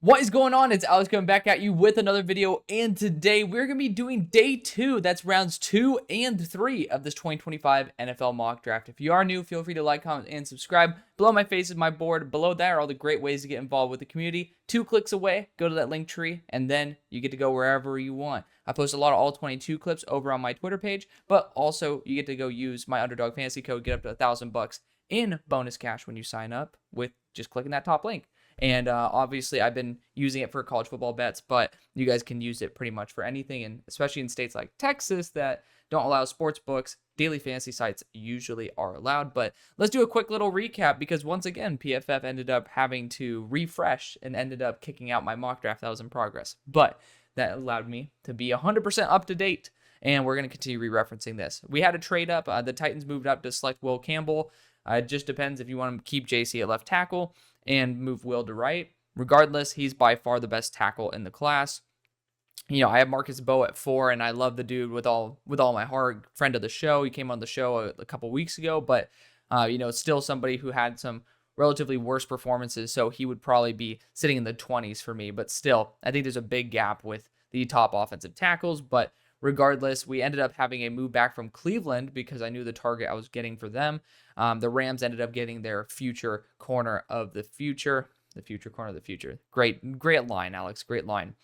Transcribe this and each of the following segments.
What is going on? It's Alex coming back at you with another video, and today we're going to be doing day 2. That's rounds 2 and 3 of this 2025 NFL mock draft. If you are new, feel free to like, comment, and subscribe. Below my face is my board. Below that are all the great ways to get involved with the community. 2 clicks away, go to that link tree, and then you get to go wherever you want. I post a lot of all 22 clips over on my Twitter page, but also you get to go use my UnderDog Fantasy code, get up to $1,000 in bonus cash when you sign up with just clicking that top link. And obviously, I've been using it for college football bets, but you guys can use it pretty much for anything. And especially in states like Texas that don't allow sports books, daily fantasy sites usually are allowed. But let's do a quick little recap because once again, PFF ended up having to refresh and ended up kicking out my mock draft that was in progress. But that allowed me to be 100% up to date. And we're going to continue re-referencing this. We had a trade up. The Titans moved up to select Will Campbell. It just depends if you want to keep JC at left tackle and move Will to right. Regardless, he's by far the best tackle in the class. You know, I have Marcus Bowe at 4, and I love the dude with all my heart. Friend of the show. He came on the show a couple weeks ago, but still somebody who had some relatively worse performances, so he would probably be sitting in the 20s for me. But still, I think there's a big gap with the top offensive tackles. But regardless, we ended up having a move back from Cleveland because I knew the target I was getting for them. The Rams ended up getting their future corner of the future. The future corner of the future. Great line, Alex. Great line.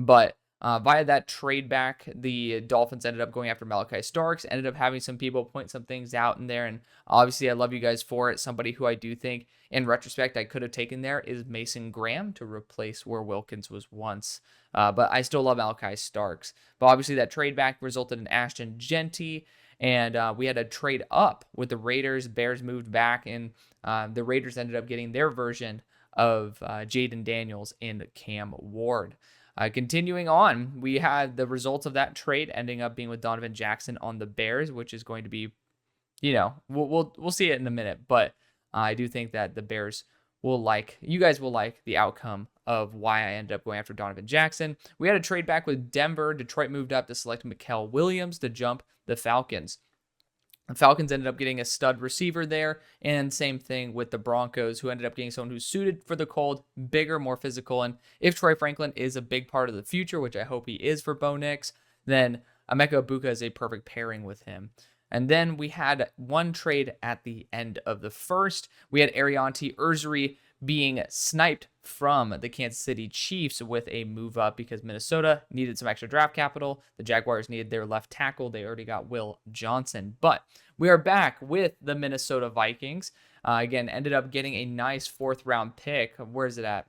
But via that trade back, the Dolphins ended up going after Malachi Starks, ended up having some people point some things out in there. And obviously, I love you guys for it. Somebody who I do think, in retrospect, I could have taken there is Mason Graham to replace where Wilkins was once. But I still love Malachi Starks. But obviously, that trade back resulted in Ashton Genty. And we had a trade up with the Raiders. Bears moved back, and the Raiders ended up getting their version of Jaden Daniels and Cam Ward. Continuing on, we had the results of that trade ending up being with Donovan Jackson on the Bears, which is going to be, we'll see it in a minute. But I do think that the Bears you guys will like the outcome of why I ended up going after Donovan Jackson. We had a trade back with Denver. Detroit moved up to select Mikael Williams to jump the Falcons. The Falcons ended up getting a stud receiver there, and same thing with the Broncos, who ended up getting someone who's suited for the cold, bigger, more physical. And if Troy Franklin is a big part of the future, which I hope he is for Bo Nix, then Emeka Egbuka is a perfect pairing with him. And then we had one trade at the end of the first. We had Arianti Urzuri being sniped from the Kansas City Chiefs with a move up because Minnesota needed some extra draft capital. The Jaguars needed their left tackle. They already got Will Johnson. But we are back with the Minnesota Vikings. Again, ended up getting a nice 4th round pick. Where is it at?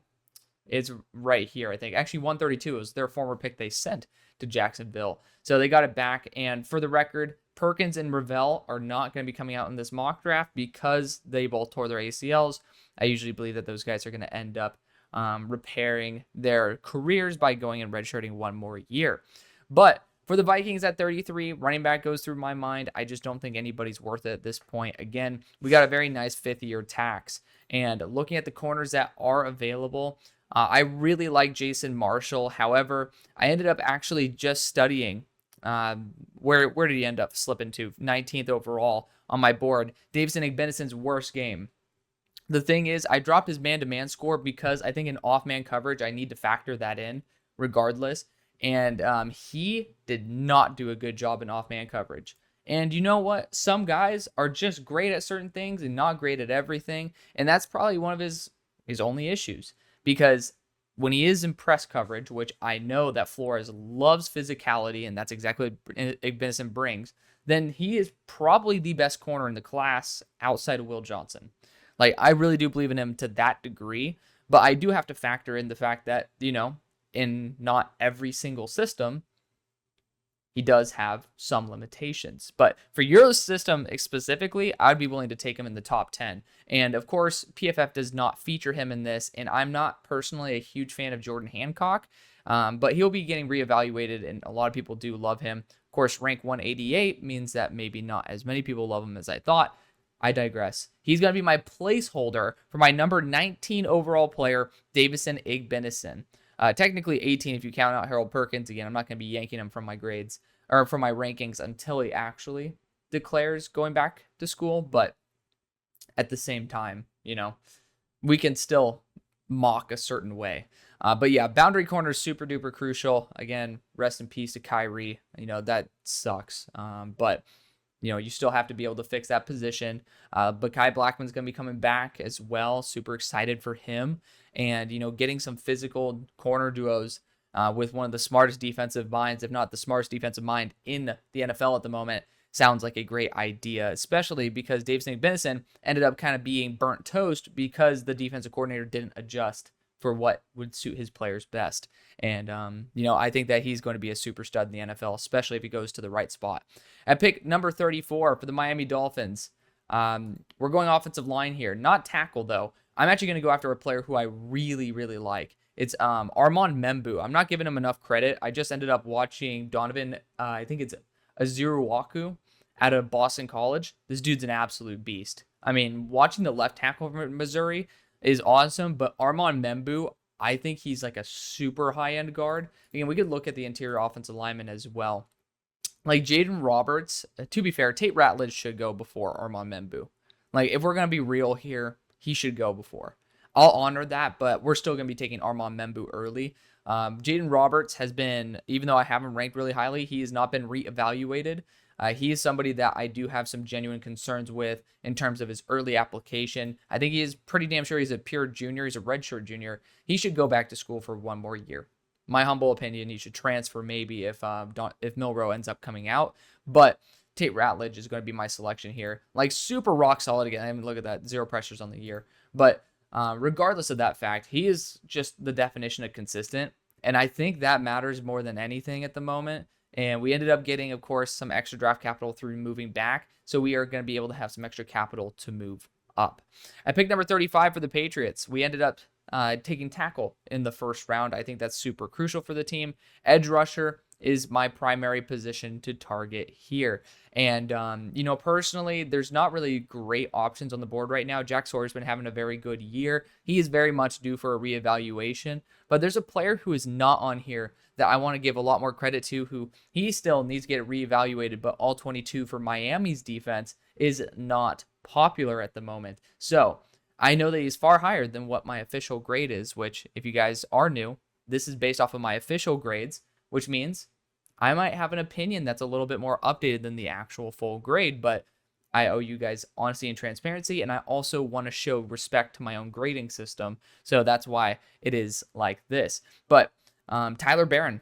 It's right here, I think. Actually, 132 was their former pick they sent to Jacksonville. So they got it back. And for the record, Perkins and Ravel are not going to be coming out in this mock draft because they both tore their ACLs. I usually believe that those guys are going to end up repairing their careers by going and redshirting one more year. But for the Vikings at 33, running back goes through my mind. I just don't think anybody's worth it at this point. Again, we got a very nice 5th-year tax. And looking at the corners that are available, I really like Jason Marshall. However, I ended up actually just studying where did he end up slipping to? 19th overall on my board. Davison Igbenison's worst game. The thing is, I dropped his man-to-man score because I think in off-man coverage, I need to factor that in regardless. And he did not do a good job in off-man coverage. And you know what? Some guys are just great at certain things and not great at everything. And that's probably one of his only issues. Because when he is in press coverage, which I know that Flores loves physicality, and that's exactly what Igbenison brings, then he is probably the best corner in the class outside of Will Johnson. Like, I really do believe in him to that degree, but I do have to factor in the fact that, in not every single system, he does have some limitations. But for your system specifically, I'd be willing to take him in the top 10. And of course, PFF does not feature him in this, and I'm not personally a huge fan of Jordan Hancock, but he'll be getting reevaluated, and a lot of people do love him. Of course, rank 188 means that maybe not as many people love him as I thought. I digress. He's going to be my placeholder for my number 19 overall player, Davison Igbenison. Technically 18 if you count out Harold Perkins. Again, I'm not going to be yanking him from my grades or from my rankings until he actually declares going back to school. But at the same time, we can still mock a certain way. But yeah, boundary corner is super duper crucial. Again, rest in peace to Kyrie. That sucks. But you still have to be able to fix that position. But Kai Blackman's going to be coming back as well. Super excited for him. And, getting some physical corner duos with one of the smartest defensive minds, if not the smartest defensive mind in the NFL at the moment, sounds like a great idea, especially because Dave St. Benison ended up kind of being burnt toast because the defensive coordinator didn't adjust for what would suit his players best. And, I think that he's going to be a super stud in the NFL, especially if he goes to the right spot. At pick number 34 for the Miami Dolphins, we're going offensive line here. Not tackle, though. I'm actually going to go after a player who I really, really like. It's Armand Membu. I'm not giving him enough credit. I just ended up watching Donovan, I think it's Azuruwaku out of Boston College. This dude's an absolute beast. I mean, watching the left tackle from Missouri is awesome, but Armand Membu, I think he's like a super high-end guard. Again, we could look at the interior offensive lineman as well. Like Jaden Roberts, to be fair, Tate Ratledge should go before Armand Membu. Like, if we're going to be real here, he should go before. I'll honor that, but we're still going to be taking Armand Membu early. Jaden Roberts has been, even though I have him ranked really highly, he has not been reevaluated. He is somebody that I do have some genuine concerns with in terms of his early application. I think he is pretty damn sure he's a pure junior. He's a redshirt junior. He should go back to school for one more year. My humble opinion, he should transfer maybe if Milroe ends up coming out. But Tate Ratledge is going to be my selection here. Like, super rock solid again. I mean, look at that. 0 pressures on the year. But regardless of that fact, he is just the definition of consistent. And I think that matters more than anything at the moment. And we ended up getting, of course, some extra draft capital through moving back. So we are going to be able to have some extra capital to move up. At pick number 35 for the Patriots, we ended up taking tackle in the first round. I think that's super crucial for the team. Edge rusher is my primary position to target here. And, personally, there's not really great options on the board right now. Jack Sawyer's been having a very good year. He is very much due for a reevaluation. But there's a player who is not on here that I want to give a lot more credit to, who he still needs to get reevaluated, but all 22 for Miami's defense is not popular at the moment. So I know that he's far higher than what my official grade is, which, if you guys are new, this is based off of my official grades, which means I might have an opinion that's a little bit more updated than the actual full grade, but I owe you guys honesty and transparency, and I also want to show respect to my own grading system, so that's why it is like this. But Tyler Barron,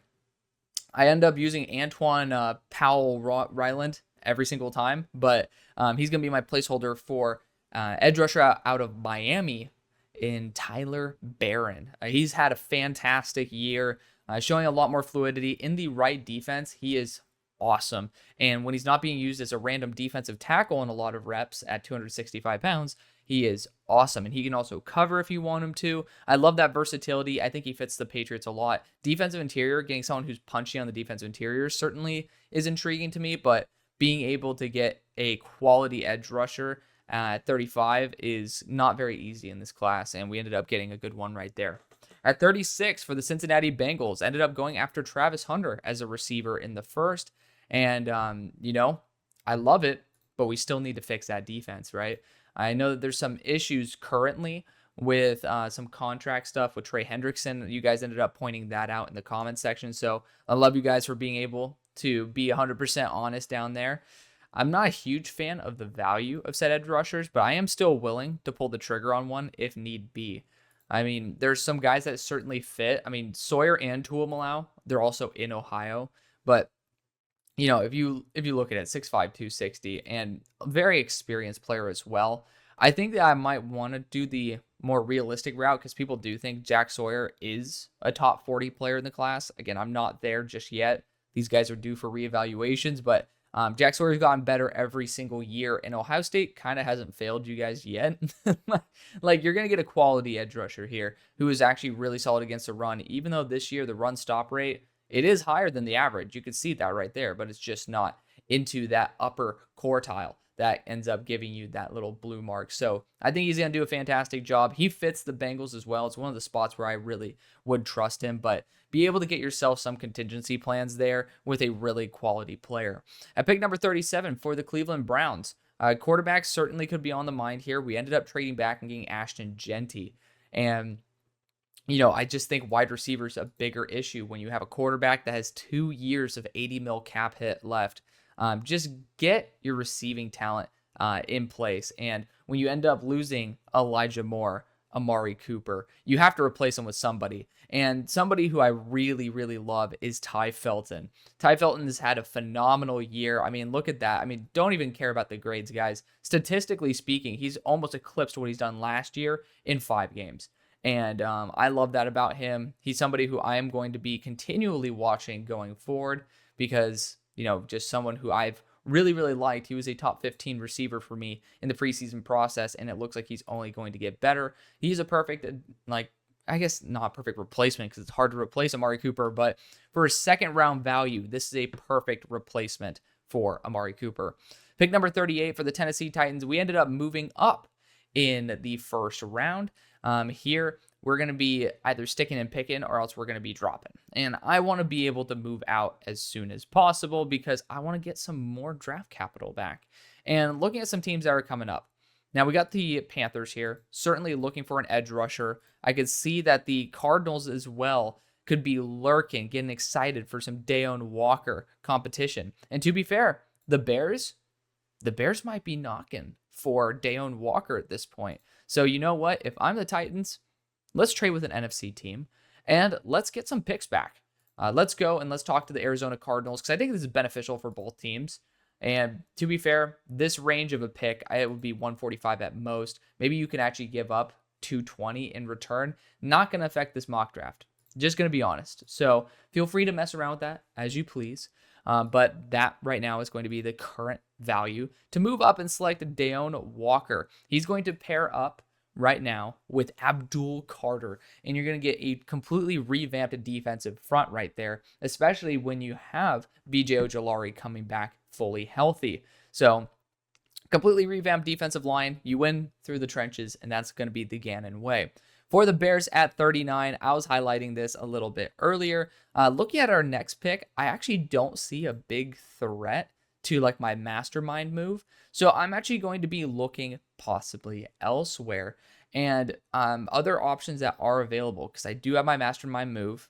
I end up using Antoine Powell Ryland every single time, but he's going to be my placeholder for edge rusher out of Miami in Tyler Barron. He's had a fantastic year, showing a lot more fluidity in the right defense. He is awesome. And when he's not being used as a random defensive tackle in a lot of reps at 265 pounds, he is awesome. And he can also cover if you want him to. I love that versatility. I think he fits the Patriots a lot. Defensive interior, getting someone who's punchy on the defensive interior certainly is intriguing to me, but being able to get a quality edge rusher at 35 is not very easy in this class, and we ended up getting a good one right there. At 36 for the Cincinnati Bengals, ended up going after Travis Hunter as a receiver in the first, and I love it, but we still need to fix that defense, right? I know that there's some issues currently with some contract stuff with Trey Hendrickson. You guys ended up pointing that out in the comments section, so I love you guys for being able to be 100% honest down there. I'm not a huge fan of the value of said edge rushers, but I am still willing to pull the trigger on one if need be. I mean, there's some guys that certainly fit. I mean, Sawyer and Tuamalau, they're also in Ohio, but if you look at it, 6'5", 260, and a very experienced player as well, I think that I might want to do the more realistic route because people do think Jack Sawyer is a top 40 player in the class. Again, I'm not there just yet. These guys are due for reevaluations, but Jack Sawyer's gotten better every single year, and Ohio State kind of hasn't failed you guys yet. Like, you're going to get a quality edge rusher here who is actually really solid against the run, even though this year the run stop rate, it is higher than the average. You can see that right there, but it's just not into that upper quartile that ends up giving you that little blue mark. So I think he's going to do a fantastic job. He fits the Bengals as well. It's one of the spots where I really would trust him, but be able to get yourself some contingency plans there with a really quality player. At pick number 37 for the Cleveland Browns, quarterback certainly could be on the mind here. We ended up trading back and getting Ashton Genty. And, I just think wide receiver is a bigger issue when you have a quarterback that has 2 years of 80 mil cap hit left. Just get your receiving talent in place. And when you end up losing Elijah Moore, Amari Cooper, you have to replace him with somebody. And somebody who I really, really love is Ty Felton. Ty Felton has had a phenomenal year. I mean, look at that. I mean, don't even care about the grades, guys. Statistically speaking, he's almost eclipsed what he's done last year in 5 games. And I love that about him. He's somebody who I am going to be continually watching going forward because, just someone who I've really, really liked. He was a top 15 receiver for me in the preseason process, and it looks like he's only going to get better. He's a perfect, I guess not perfect replacement because it's hard to replace Amari Cooper, but for a second round value, this is a perfect replacement for Amari Cooper. Pick number 38 for the Tennessee Titans. We ended up moving up in the first round. Here, we're going to be either sticking and picking or else we're going to be dropping. And I want to be able to move out as soon as possible because I want to get some more draft capital back. And looking at some teams that are coming up. Now, we got the Panthers here, certainly looking for an edge rusher. I could see that the Cardinals as well could be lurking, getting excited for some Deone Walker competition. And to be fair, the Bears might be knocking for Deone Walker at this point. So you know what? If I'm the Titans, let's trade with an NFC team and let's get some picks back. Let's go and let's talk to the Arizona Cardinals because I think this is beneficial for both teams. And to be fair, this range of a pick, it would be 145 at most. Maybe you can actually give up 220 in return. Not going to affect this mock draft. Just going to be honest. So feel free to mess around with that as you please. But that right now is going to be the current value to move up and select Deone Walker. He's going to pair up right now with Abdul Carter, and you're going to get a completely revamped defensive front right there, especially when you have BJ Ojulari coming back fully healthy. So completely revamped defensive line. You win through the trenches, and that's going to be the Gannon way. For the Bears at 39, I was highlighting this a little bit earlier. Looking at our next pick, I actually don't see a big threat to my mastermind move. So I'm actually going to be looking possibly elsewhere and other options that are available because I do have my mastermind move.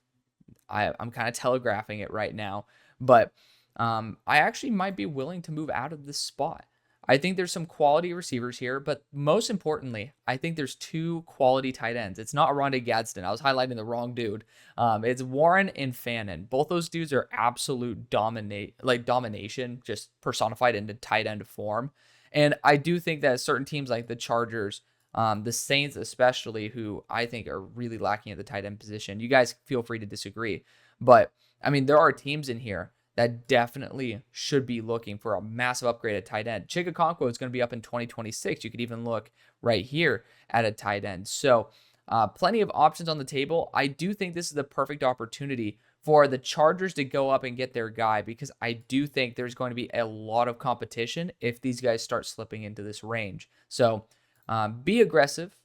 I'm kind of telegraphing it right now, but I actually might be willing to move out of this spot. I think there's some quality receivers here, but most importantly, I think there's 2 quality tight ends. It's not Rondé Gadsden. I was highlighting the wrong dude. It's Warren and Fannin. Both those dudes are absolute domination, just personified into tight end form. And I do think that certain teams like the Chargers, the Saints especially, who I think are really lacking at the tight end position. You guys feel free to disagree. But, I mean, there are teams in here that definitely should be looking for a massive upgrade at tight end. Chigakonkwo is going to be up in 2026. You could even look right here at a tight end. So plenty of options on the table. I do think this is the perfect opportunity for the Chargers to go up and get their guy because I do think there's going to be a lot of competition if these guys start slipping into this range. So be aggressive,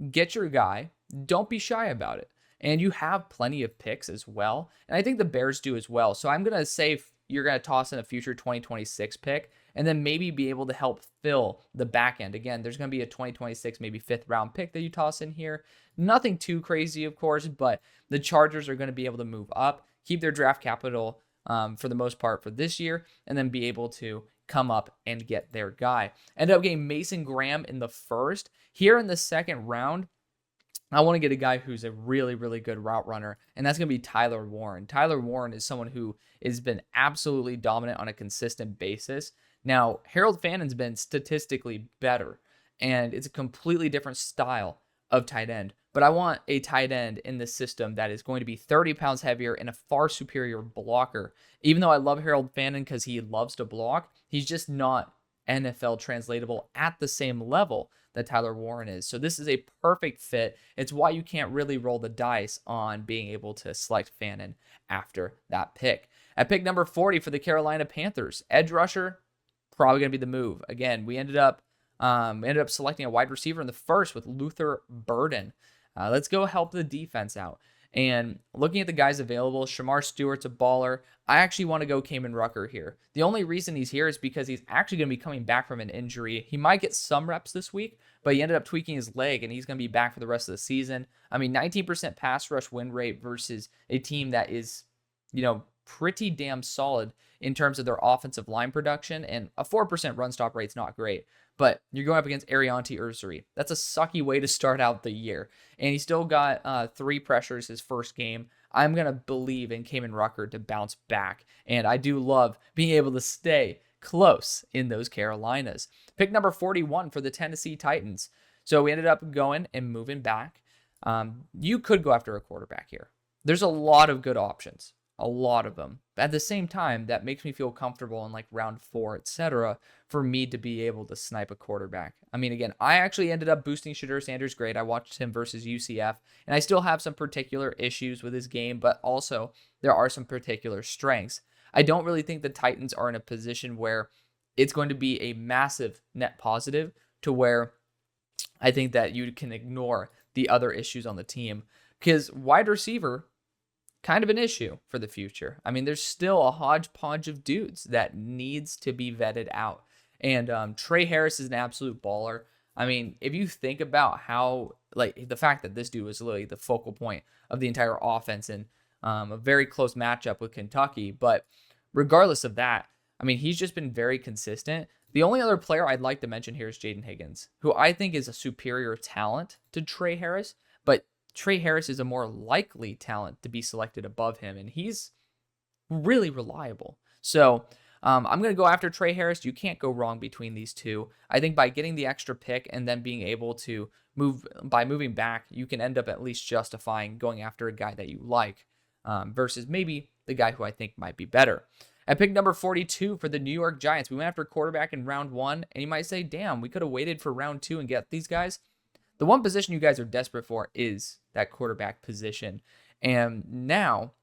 get your guy, don't be shy about it. And you have plenty of picks as well. And I think the Bears do as well. So I'm going to say you're going to toss in a future 2026 pick and then maybe be able to help fill the back end. Again, there's going to be a 2026, maybe 5th round pick that you toss in here. Nothing too crazy, of course, but the Chargers are going to be able to move up, keep their draft capital for the most part for this year, and then be able to come up and get their guy. Ended up getting Mason Graham in the first. Here in the second round, I want to get a guy who's a really, really good route runner, and that's going to be Tyler Warren. Tyler Warren is someone who has been absolutely dominant on a consistent basis. Now, Harold Fannin's been statistically better, and it's a completely different style of tight end. But I want a tight end in the system that is going to be 30 pounds heavier and a far superior blocker. Even though I love Harold Fannin because he loves to block, he's just not NFL translatable at the same level that Tyler Warren is. So this is a perfect fit. It's why you can't really roll the dice on being able to select Fannin after that pick. At pick number 40 for the Carolina Panthers, edge rusher, probably going to be the move. Again, we ended up selecting a wide receiver in the first with Luther Burden. Let's go help the defense out. And looking at the guys available, Shamar Stewart's a baller. I actually want to go Kamen Rucker here. The only reason he's here is because he's actually going to be coming back from an injury. He might get some reps this week, but he ended up tweaking his leg, and he's going to be back for the rest of the season. I mean, 19% pass rush win rate versus a team that is, pretty damn solid in terms of their offensive line production, and a 4% run stop rate's not great. But you're going up against Arianti Ursary. That's a sucky way to start out the year. And he still got 3 pressures his first game. I'm going to believe in Kamen Rucker to bounce back. And I do love being able to stay close in those Carolinas. Pick number 41 for the Tennessee Titans. So we ended up going and moving back. You could go after a quarterback here. There's a lot of good options. A lot of them. At the same time, that makes me feel comfortable in like round 4, etc., for me to be able to snipe a quarterback. I mean, again, I actually ended up boosting Shedeur Sanders' grade. I watched him versus UCF, and I still have some particular issues with his game, but also there are some particular strengths. I don't really think the Titans are in a position where it's going to be a massive net positive to where I think that you can ignore the other issues on the team, because wide receiver, kind of an issue for the future. I mean, there's still a hodgepodge of dudes that needs to be vetted out. And Trey Harris is an absolute baller. I mean, if you think about how, like, the fact that this dude was literally the focal point of the entire offense in a very close matchup with Kentucky. But regardless of that, I mean, he's just been very consistent. The only other player I'd like to mention here is Jaden Higgins, who I think is a superior talent to Trey Harris, but Trey Harris is a more likely talent to be selected above him, and he's really reliable. So I'm going to go after Trey Harris. You can't go wrong between these two. I think by getting the extra pick and then being able to moving back, you can end up at least justifying going after a guy that you like versus maybe the guy who I think might be better. At pick number 42 for the New York Giants, we went after quarterback in round 1, and you might say, damn, we could have waited for round 2 and get these guys. The one position you guys are desperate for is that quarterback position. And now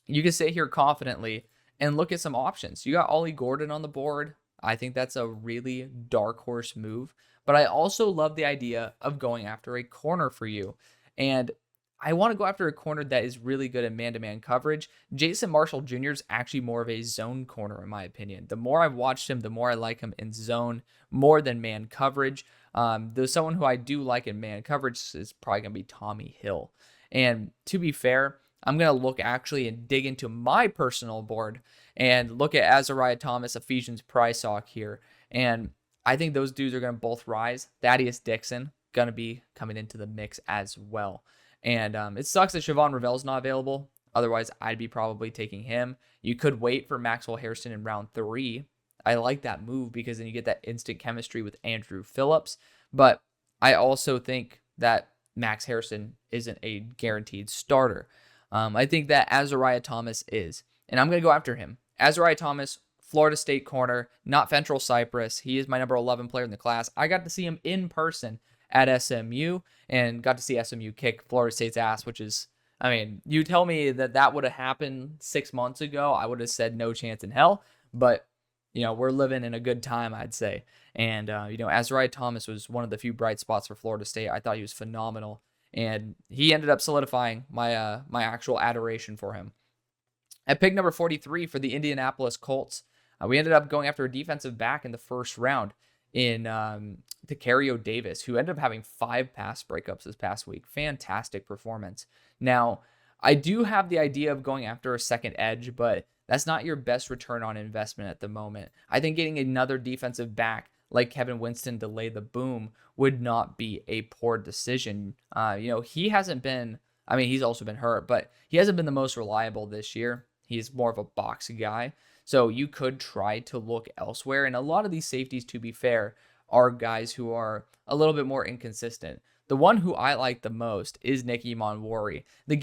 you can sit here confidently and look at some options. You got Ollie Gordon on the board. I think that's a really dark horse move. But I also love the idea of going after a corner for you. And I want to go after a corner that is really good at man-to-man coverage. Jason Marshall Jr. is actually more of a zone corner, in my opinion. The more I've watched him, the more I like him in zone more than man coverage. There's someone who I do like in man coverage is probably going to be Tommy Hill. And to be fair, I'm going to look actually and dig into my personal board and look at Azariah Thomas, Ephesians Prysock here. And I think those dudes are going to both rise. Thaddeus Dixon going to be coming into the mix as well. And it sucks that Siobhan Ravel's not available. Otherwise, I'd be probably taking him. You could wait for Maxwell Hairston in round 3. I like that move because then you get that instant chemistry with Andrew Phillips. But I also think that Max Hairston isn't a guaranteed starter. I think that Azariah Thomas is. And I'm going to go after him. Azariah Thomas, Florida State corner, not Fentrell Cypress. He is my number 11 player in the class. I got to see him in person at SMU and got to see SMU kick Florida State's ass, which is, I mean, you tell me that would have happened 6 months ago, I would have said no chance in hell. But we're living in a good time, I'd say. And, Azariah Thomas was one of the few bright spots for Florida State. I thought he was phenomenal. And he ended up solidifying my my actual adoration for him. At pick number 43 for the Indianapolis Colts, we ended up going after a defensive back in the first round in Decario Davis, who ended up having 5 pass breakups this past week. Fantastic performance. Now, I do have the idea of going after a second edge, but that's not your best return on investment at the moment. I think getting another defensive back like Kevin Winston to lay the boom would not be a poor decision. He hasn't been, I mean, he's also been hurt, but he hasn't been the most reliable this year. He's more of a box guy. So you could try to look elsewhere. And a lot of these safeties, to be fair, are guys who are a little bit more inconsistent. The one who I like the most is Nicky Monwari. The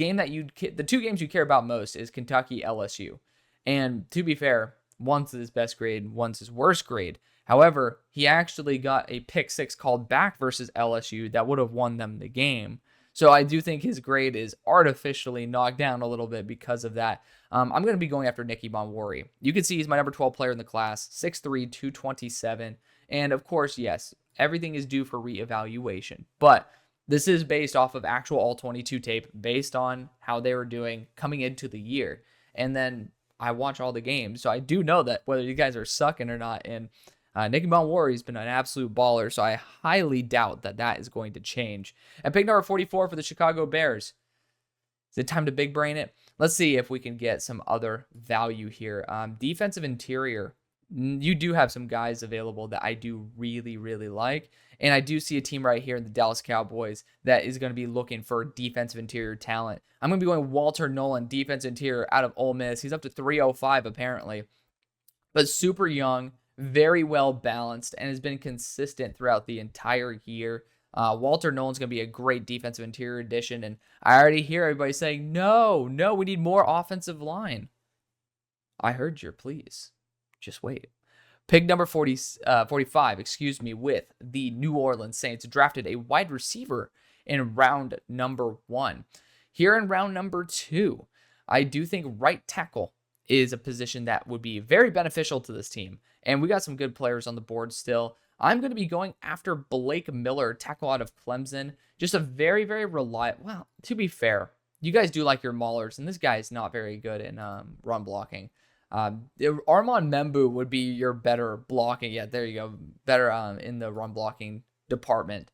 2 games you care about most is Kentucky, LSU. And to be fair, one's his best grade, one's his worst grade. However, he actually got a pick 6 called back versus LSU that would have won them the game. So I do think his grade is artificially knocked down a little bit because of that. I'm going to be going after Nicky Monwari. You can see he's my number 12 player in the class, 6'3", 227. And of course, yes, everything is due for reevaluation. But This is based off of actual all-22 tape, based on how they were doing coming into the year. And then I watch all the games, so I do know that whether you guys are sucking or not. And Nicky Montgomery has been an absolute baller, so I highly doubt that that is going to change. At pick number 44 for the Chicago Bears, is it time to big brain it? Let's see if we can get some other value here. Defensive interior, you do have some guys available that I do really, really like. And I do see a team right here in the Dallas Cowboys that is going to be looking for defensive interior talent. I'm going to be going Walter Nolan, defensive interior out of Ole Miss. He's up to 305 apparently, but super young, very well balanced, and has been consistent throughout the entire year. Walter Nolan's going to be a great defensive interior addition, and I already hear everybody saying, no, we need more offensive line. I heard your pleas. Just wait. Pick number 45, with the New Orleans Saints, drafted a wide receiver in round number 1. Here in round number 2, I do think right tackle is a position that would be very beneficial to this team. And we got some good players on the board still. I'm going to be going after Blake Miller, tackle out of Clemson. Just a very, very reliable. Well, to be fair, you guys do like your maulers, and this guy is not very good in run blocking. Armand Membu would be your better blocking. Yeah, there you go. Better in the run blocking department.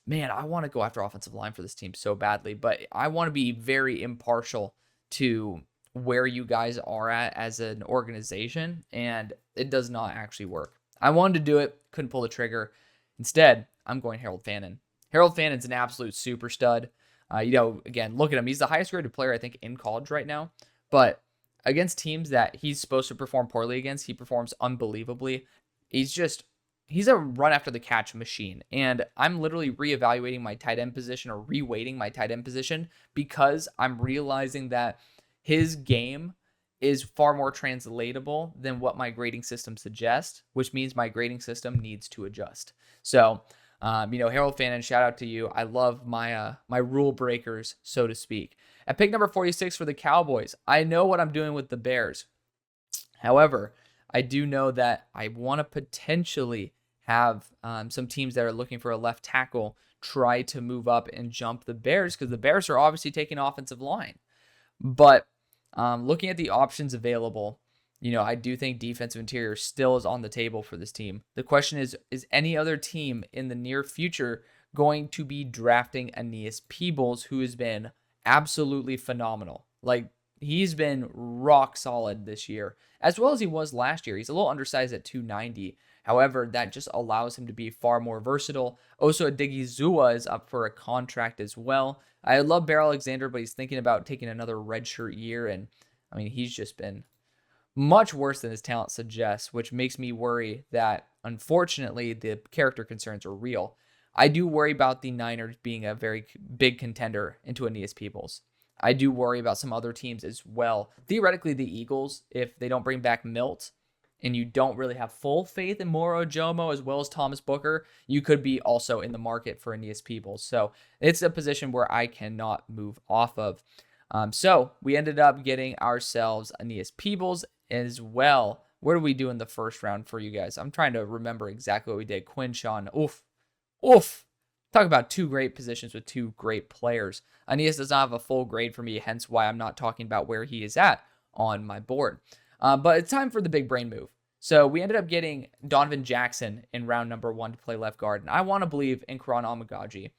Man, I want to go after offensive line for this team so badly, but I want to be very impartial to where you guys are at as an organization, and it does not actually work. I wanted to do it, couldn't pull the trigger. Instead, I'm going Harold Fannin. Harold Fannin's an absolute super stud. Again, look at him. He's the highest graded player, I think, in college right now. But against teams that he's supposed to perform poorly against, he performs unbelievably. He's a run after the catch machine. And I'm literally reevaluating my tight end position or reweighting my tight end position because I'm realizing that his game is far more translatable than what my grading system suggests, which means my grading system needs to adjust. So, Harold Fannin, shout out to you. I love my rule breakers, so to speak. At pick number 46 for the Cowboys, I know what I'm doing with the Bears. However, I do know that I want to potentially have some teams that are looking for a left tackle try to move up and jump the Bears because the Bears are obviously taking offensive line. But looking at the options available, I do think defensive interior still is on the table for this team. The question is any other team in the near future going to be drafting Aeneas Peebles, who has been absolutely phenomenal? Like, he's been rock solid this year, as well as he was last year. He's a little undersized at 290. However, that just allows him to be far more versatile. Osa Odigizua is up for a contract as well. I love Bear Alexander, but he's thinking about taking another redshirt year. And, he's just been much worse than his talent suggests, which makes me worry that, unfortunately, the character concerns are real. I do worry about the Niners being a very big contender into Aeneas Peebles. I do worry about some other teams as well. Theoretically, the Eagles, if they don't bring back Milt, and you don't really have full faith in Moro Ojomo as well as Thomas Booker, you could be also in the market for Aeneas Peebles. So it's a position where I cannot move off of. So we ended up getting ourselves Aeneas Peebles as well. What did we do in the first round for you guys? I'm trying to remember exactly what we did. Quinshawn, oof. Talk about two great positions with two great players. Aeneas does not have a full grade for me, hence why I'm not talking about where he is at on my board. But it's time for the big brain move. So we ended up getting Donovan Jackson in round number 1 to play left guard. And I want to believe in Karan Amagaji.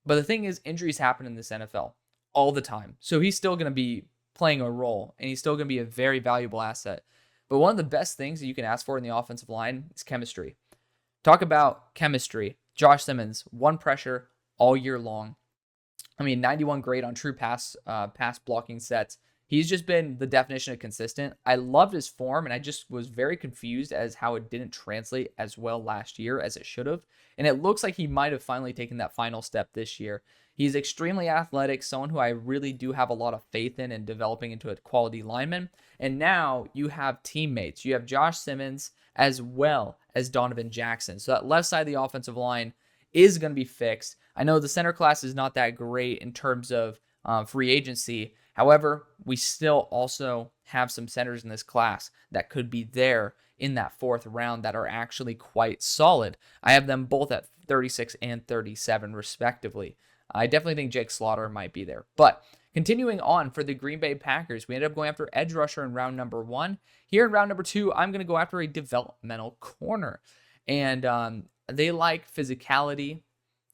But the thing is, injuries happen in this NFL all the time. So he's still going to be playing a role, and he's still going to be a very valuable asset. But one of the best things that you can ask for in the offensive line is chemistry. Talk about chemistry. Josh Simmons, one pressure all year long. 91 grade on true pass blocking sets. He's just been the definition of consistent. I loved his form, and I just was very confused as how it didn't translate as well last year as it should have. And it looks like he might have finally taken that final step this year. He's extremely athletic, someone who I really do have a lot of faith in and developing into a quality lineman. And now you have teammates. You have Josh Simmons as well as Donovan Jackson. So that left side of the offensive line is going to be fixed. I know the center class is not that great in terms of free agency. However, we still also have some centers in this class that could be there in that 4th round that are actually quite solid. I have them both at 36 and 37 respectively. I definitely think Jake Slaughter might be there. But continuing on for the Green Bay Packers, we ended up going after edge rusher in round number 1. Here in round number 2, I'm going to go after a developmental corner. And they like physicality.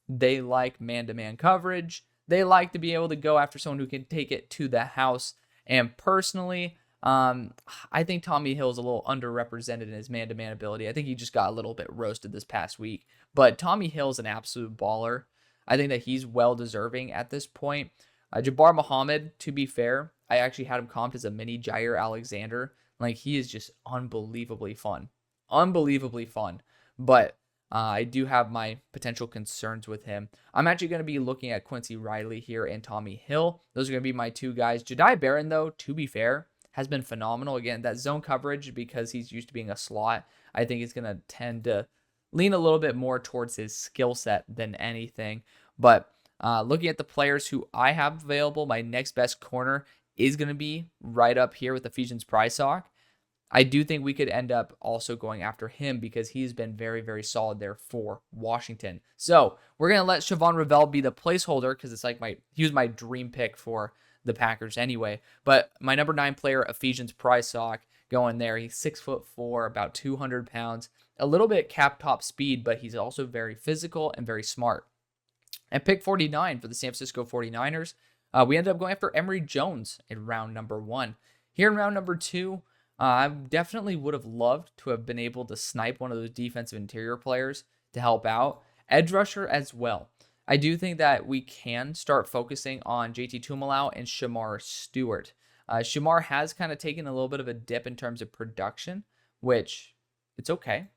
They like man-to-man coverage. They like to be able to go after someone who can take it to the house. And personally, I think Tommy Hill is a little underrepresented in his man-to-man ability. I think he just got a little bit roasted this past week. But Tommy Hill is an absolute baller. I think that he's well-deserving at this point. Jabbar Muhammad, to be fair, I actually had him comped as a mini Jair Alexander. Like, he is just unbelievably fun. Unbelievably fun. But I do have my potential concerns with him. I'm actually going to be looking at Quincy Riley here and Tommy Hill. Those are going to be my 2 guys. Jedi Barron, though, to be fair, has been phenomenal. Again, that zone coverage, because he's used to being a slot, I think he's going to tend to lean a little bit more towards his skill set than anything. But looking at the players who I have available, my next best corner is going to be right up here with Ephesians Prysock. I do think we could end up also going after him because he's been very, very solid there for Washington. So we're going to let Siobhan Revell be the placeholder because it's like he was my dream pick for the Packers anyway. But my number 9 player, Ephesians Prysock, going there. He's 6'4", about 200 pounds, a little bit cap top speed, but he's also very physical and very smart. At pick 49 for the San Francisco 49ers, we ended up going after Emory Jones in round number 1. Here in round number 2, I definitely would have loved to have been able to snipe one of those defensive interior players to help out. Edge rusher as well. I do think that we can start focusing on JT Tuimoloau and Shamar Stewart. Shamar has kind of taken a little bit of a dip in terms of production, which it's okay.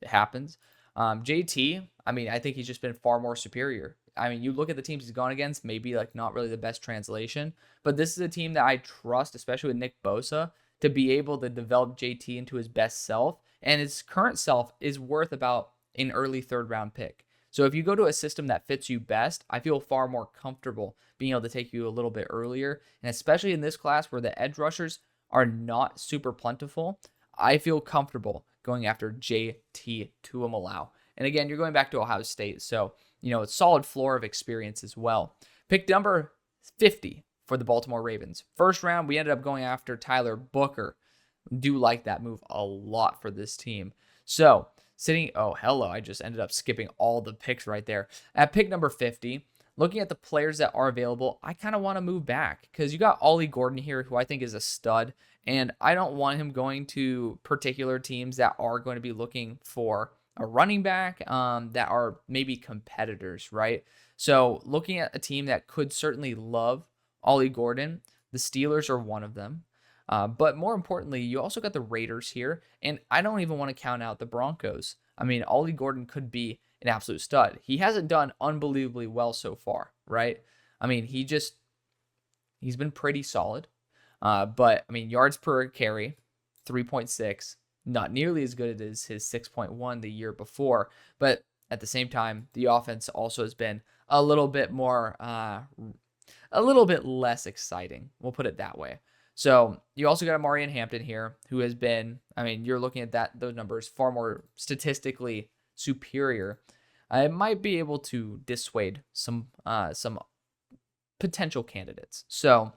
It happens. JT, I think he's just been far more superior. You look at the teams he's gone against, maybe like not really the best translation, but this is a team that I trust, especially with Nick Bosa, to be able to develop JT into his best self, and his current self is worth about an early 3rd round pick. So if you go to a system that fits you best, I feel far more comfortable being able to take you a little bit earlier, and especially in this class where the edge rushers are not super plentiful, I feel comfortable going after JT Tuimoloau. And again, you're going back to Ohio State, so it's solid floor of experience as well. Pick number 50 for the Baltimore Ravens. 1st round, we ended up going after Tyler Booker. Do like that move a lot for this team. So, I just ended up skipping all the picks right there. At pick number 50, looking at the players that are available, I kind of want to move back because you got Ollie Gordon here, who I think is a stud, and I don't want him going to particular teams that are going to be looking for a running back that are maybe competitors, right? So looking at a team that could certainly love Ollie Gordon, the Steelers are one of them. But more importantly, you also got the Raiders here, and I don't even want to count out the Broncos. Ollie Gordon could be an absolute stud. He hasn't done unbelievably well so far, right? He's been pretty solid. But yards per carry, 3.6, not nearly as good as his 6.1 the year before. But at the same time, the offense also has been a little bit more, a little bit less exciting. We'll put it that way. So you also got Amarian Hampton here, who has been, you're looking at those numbers far more statistically superior. It might be able to dissuade some potential candidates. So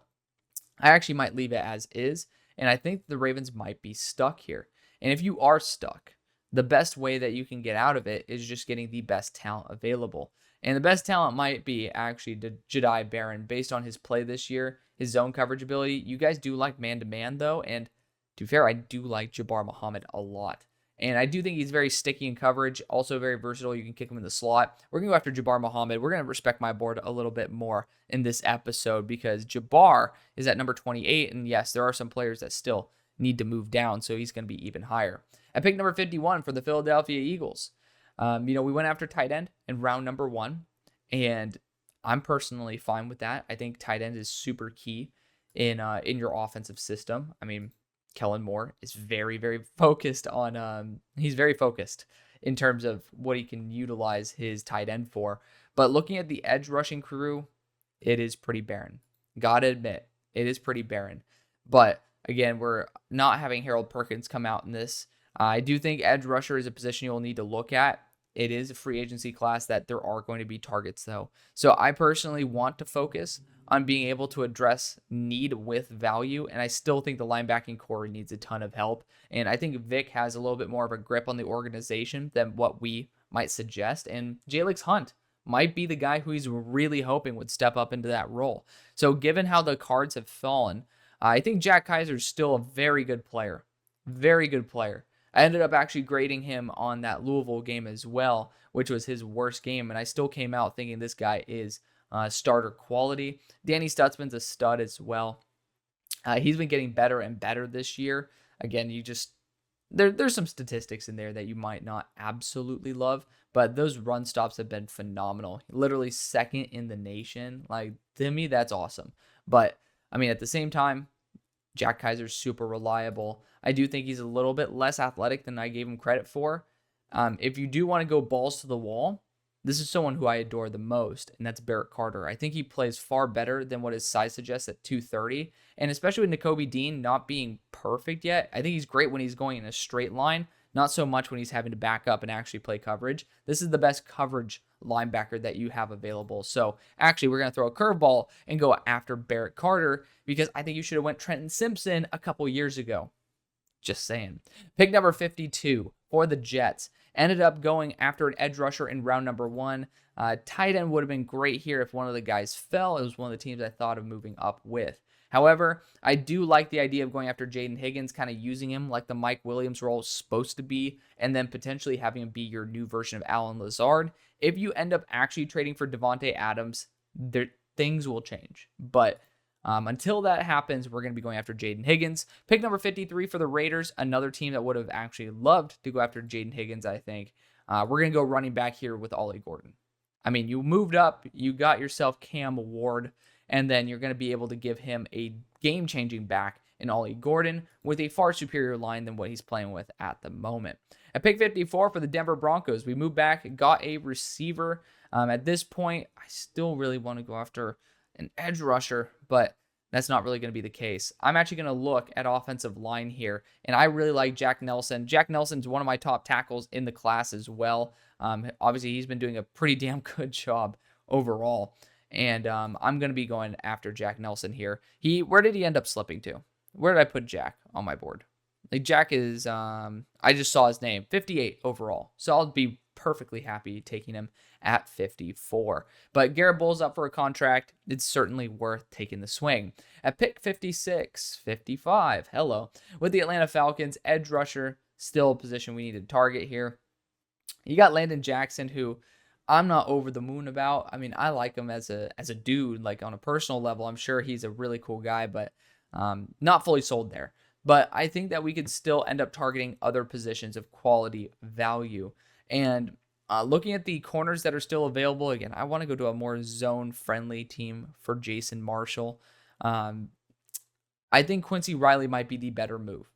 I actually might leave it as is, and I think the Ravens might be stuck here. And if you are stuck, the best way that you can get out of it is just getting the best talent available. And the best talent might be actually Jedi Barron based on his play this year, his zone coverage ability. You guys do like man-to-man, though, and to be fair, I do like Jabbar Muhammad a lot. And I do think he's very sticky in coverage, also very versatile. You can kick him in the slot. We're going to go after Jabbar Muhammad. We're going to respect my board a little bit more in this episode because Jabbar is at number 28, and yes, there are some players that still need to move down, so he's going to be even higher. At pick number 51 for the Philadelphia Eagles, we went after tight end in round number 1, and I'm personally fine with that. I think tight end is super key in your offensive system. Kellen Moore is very, very focused on, he's very focused in terms of what he can utilize his tight end for. But looking at the edge rushing crew, it is pretty barren. Gotta admit, it is pretty barren. But again, we're not having Harold Perkins come out in this. I do think edge rusher is a position you'll need to look at. It is a free agency class that there are going to be targets, though. So I personally want to focus on being able to address need with value. And I still think the linebacking core needs a ton of help. And I think Vic has a little bit more of a grip on the organization than what we might suggest. And Jalix Hunt might be the guy who he's really hoping would step up into that role. So given how the cards have fallen, I think Jack Kaiser is still a very good player. Very good player. I ended up actually grading him on that Louisville game as well, which was his worst game. And I still came out thinking this guy is starter quality. Danny Stutzman's a stud as well. He's been getting better and better this year. Again, there's some statistics in there that you might not absolutely love, but those run stops have been phenomenal. Literally second in the nation. Like, to me, that's awesome. But I mean, at the same time, Jack Kaiser's super reliable. I do think he's a little bit less athletic than I gave him credit for. If you do want to go balls to the wall, this is someone who I adore the most, and that's Barrett Carter. I think he plays far better than what his size suggests at 230, and especially with Nakobe Dean not being perfect yet, I think he's great when he's going in a straight line, not so much when he's having to back up and actually play coverage. This is the best coverage linebacker that you have available. So actually, we're going to throw a curveball and go after Barrett Carter because I think you should have went Trenton Simpson a couple years ago. Just saying. Pick number 52 for the Jets. Ended up going after an edge rusher in round number 1. Tight end would have been great here if one of the guys fell. It was one of the teams I thought of moving up with. However, I do like the idea of going after Jaden Higgins, kind of using him like the Mike Williams role is supposed to be, and then potentially having him be your new version of Allen Lazard. If you end up actually trading for Devontae Adams, things will change. But until that happens, we're going to be going after Jaden Higgins. Pick number 53 for the Raiders, another team that would have actually loved to go after Jaden Higgins, I think. We're going to go running back here with Ollie Gordon. I mean, you moved up, you got yourself Cam Ward, and then you're going to be able to give him a game-changing back in Ollie Gordon with a far superior line than what he's playing with at the moment. At pick 54 for the Denver Broncos, we moved back, got a receiver. At this point, I still really want to go after an edge rusher, but that's not really going to be the case. I'm actually going to look at offensive line here, and I really like Jack Nelson. Jack Nelson's one of my top tackles in the class as well. Obviously, he's been doing a pretty damn good job overall, and I'm going to be going after Jack Nelson here. Where did he end up slipping to? Where did I put Jack on my board? Like, Jack is, I just saw his name, 58 overall, so I'll be perfectly happy taking him at 54. But Garrett Bowles up for a contract. It's certainly worth taking the swing. At pick 56, 55, hello. With the Atlanta Falcons, edge rusher, still a position we need to target here. You got Landon Jackson, who I'm not over the moon about. I mean, I like him as a dude, like on a personal level. I'm sure he's a really cool guy, but not fully sold there. But I think that we could still end up targeting other positions of quality value. And looking at the corners that are still available, again, I want to go to a more zone-friendly team for Jason Marshall. I think Quincy Riley might be the better move.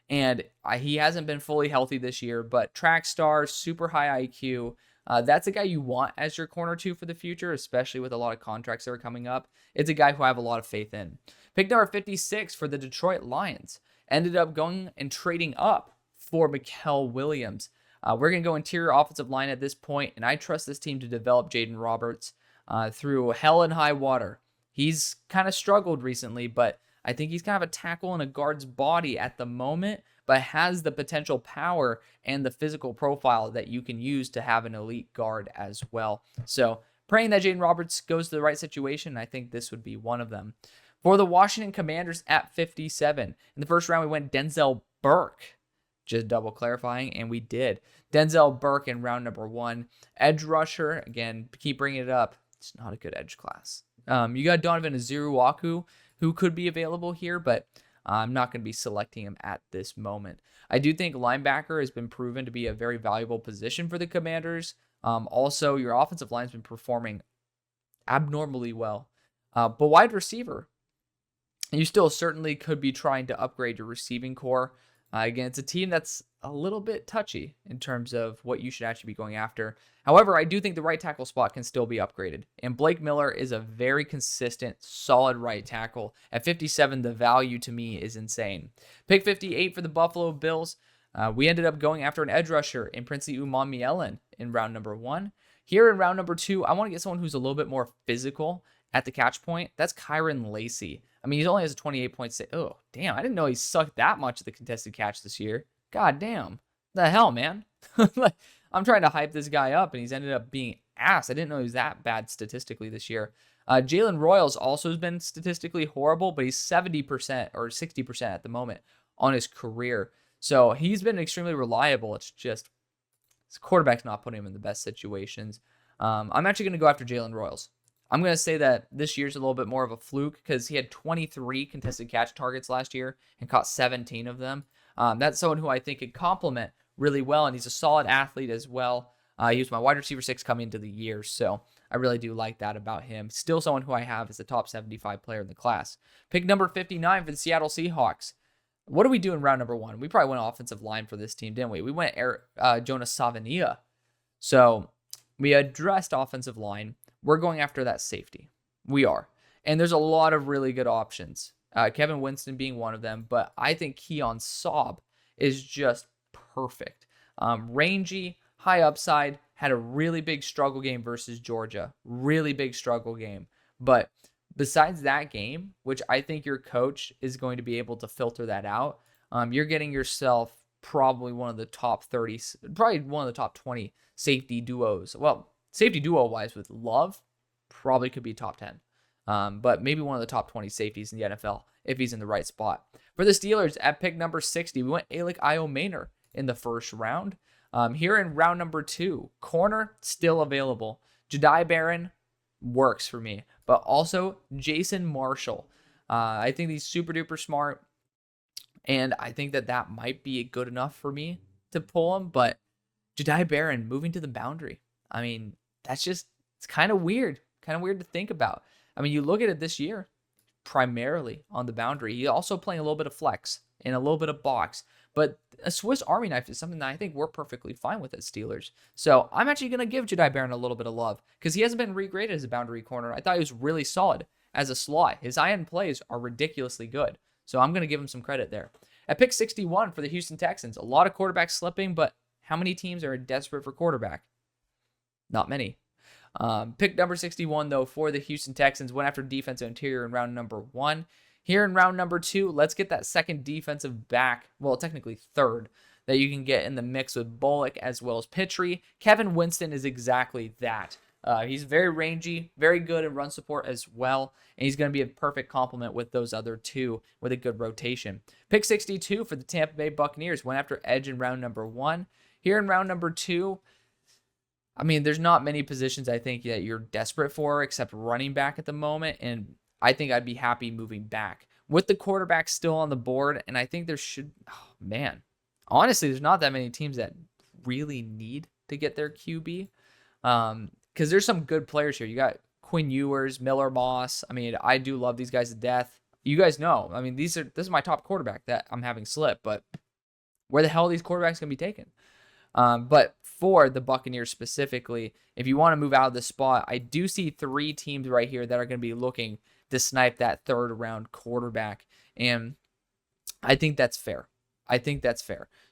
And he hasn't been fully healthy this year, but track star, super high IQ. That's a guy you want as your corner two for the future, especially with a lot of contracts that are coming up. It's a guy who I have a lot of faith in. Pick number 56 for the Detroit Lions. Ended up going and trading up for Mikael Williams. We're going to go interior offensive line at this point, and I trust this team to develop Jaden Roberts through hell and high water. He's kind of struggled recently, but I think he's kind of a tackle in a guard's body at the moment, but has the potential power and the physical profile that you can use to have an elite guard as well. So praying that Jaden Roberts goes to the right situation, I think this would be one of them. For the Washington Commanders at 57, in the first round we went Denzel Burke. Just double clarifying, and we did. Denzel Burke in round number 1. Edge rusher, again, keep bringing it up. It's not a good edge class. You got Donovan Azuruwaku, who could be available here, but I'm not going to be selecting him at this moment. I do think linebacker has been proven to be a very valuable position for the Commanders. Also, your offensive line has been performing abnormally well. But wide receiver, you still certainly could be trying to upgrade your receiving core. Again, it's a team that's a little bit touchy in terms of what you should actually be going after. However, I do think the right tackle spot can still be upgraded. And Blake Miller is a very consistent, solid right tackle. At 57, the value to me is insane. Pick 58 for the Buffalo Bills. We ended up going after an edge rusher in Princey Umanmielen in round number 1. Here in round number 2, I want to get someone who's a little bit more physical at the catch point. That's Kyron Lacey. I mean, he only has a 28.6. Oh, damn. I didn't know he sucked that much at the contested catch this year. God damn. The hell, man. I'm trying to hype this guy up, and he's ended up being ass. I didn't know he was that bad statistically this year. Jalen Royals also has been statistically horrible, but he's 70% or 60% at the moment on his career. So he's been extremely reliable. It's just his quarterback's not putting him in the best situations. I'm actually going to go after Jalen Royals. I'm going to say that this year's a little bit more of a fluke because he had 23 contested catch targets last year and caught 17 of them. That's someone who I think could complement really well, and he's a solid athlete as well. He was my wide receiver 6 coming into the year, so I really do like that about him. Still someone who I have as a top 75 player in the class. Pick number 59 for the Seattle Seahawks. What do we do in round number 1? We probably went offensive line for this team, didn't we? We went Jonas Savania. So we addressed offensive line. We're going after that safety. We are. And there's a lot of really good options. Kevin Winston being one of them, but I think Keon Saab is just perfect. Rangy, high upside, had a really big struggle game versus Georgia. Really big struggle game. But besides that game, which I think your coach is going to be able to filter that out, you're getting yourself probably one of the top 30, probably one of the top 20 safety duos. Well, safety duo-wise with Love, probably could be top 10. But maybe one of the top 20 safeties in the NFL if he's in the right spot. For the Steelers, at pick number 60, we went Alec Iomaner in the first round. Here in round number 2, corner still available. Jedi Barron works for me, but also Jason Marshall. I think he's super duper smart, and I think that might be good enough for me to pull him. But Jedi Barron moving to the boundary, I mean, it's kind of weird. Kind of weird to think about. I mean, you look at it this year, primarily on the boundary. He's also playing a little bit of flex and a little bit of box. But a Swiss Army knife is something that I think we're perfectly fine with as Steelers. So I'm actually going to give Jedi Barron a little bit of love because he hasn't been regraded as a boundary corner. I thought he was really solid as a slot. His eye-in plays are ridiculously good. So I'm going to give him some credit there. At pick 61 for the Houston Texans, a lot of quarterbacks slipping, but how many teams are desperate for quarterback? Not many. Pick number 61, though, for the Houston Texans, went after defensive interior in round number 1. Here in round number 2, let's get that second defensive back, well, technically third, that you can get in the mix with Bullock as well as Pittry. Kevin Winston is exactly that. He's very rangy, very good in run support as well, and he's going to be a perfect complement with those other two with a good rotation. Pick 62 for the Tampa Bay Buccaneers, went after edge in round number 1. Here in round number 2, I mean, there's not many positions I think that you're desperate for except running back at the moment, and I think I'd be happy moving back. With the quarterback still on the board, and I think honestly, there's not that many teams that really need to get their QB, because there's some good players here. You got Quinn Ewers, Miller Moss. I mean, I do love these guys to death. You guys know, I mean, this is my top quarterback that I'm having slip, but where the hell are these quarterbacks going to be taken? But for the Buccaneers specifically, if you want to move out of the spot, I do see 3 teams right here that are going to be looking to snipe that third round quarterback. And I think that's fair.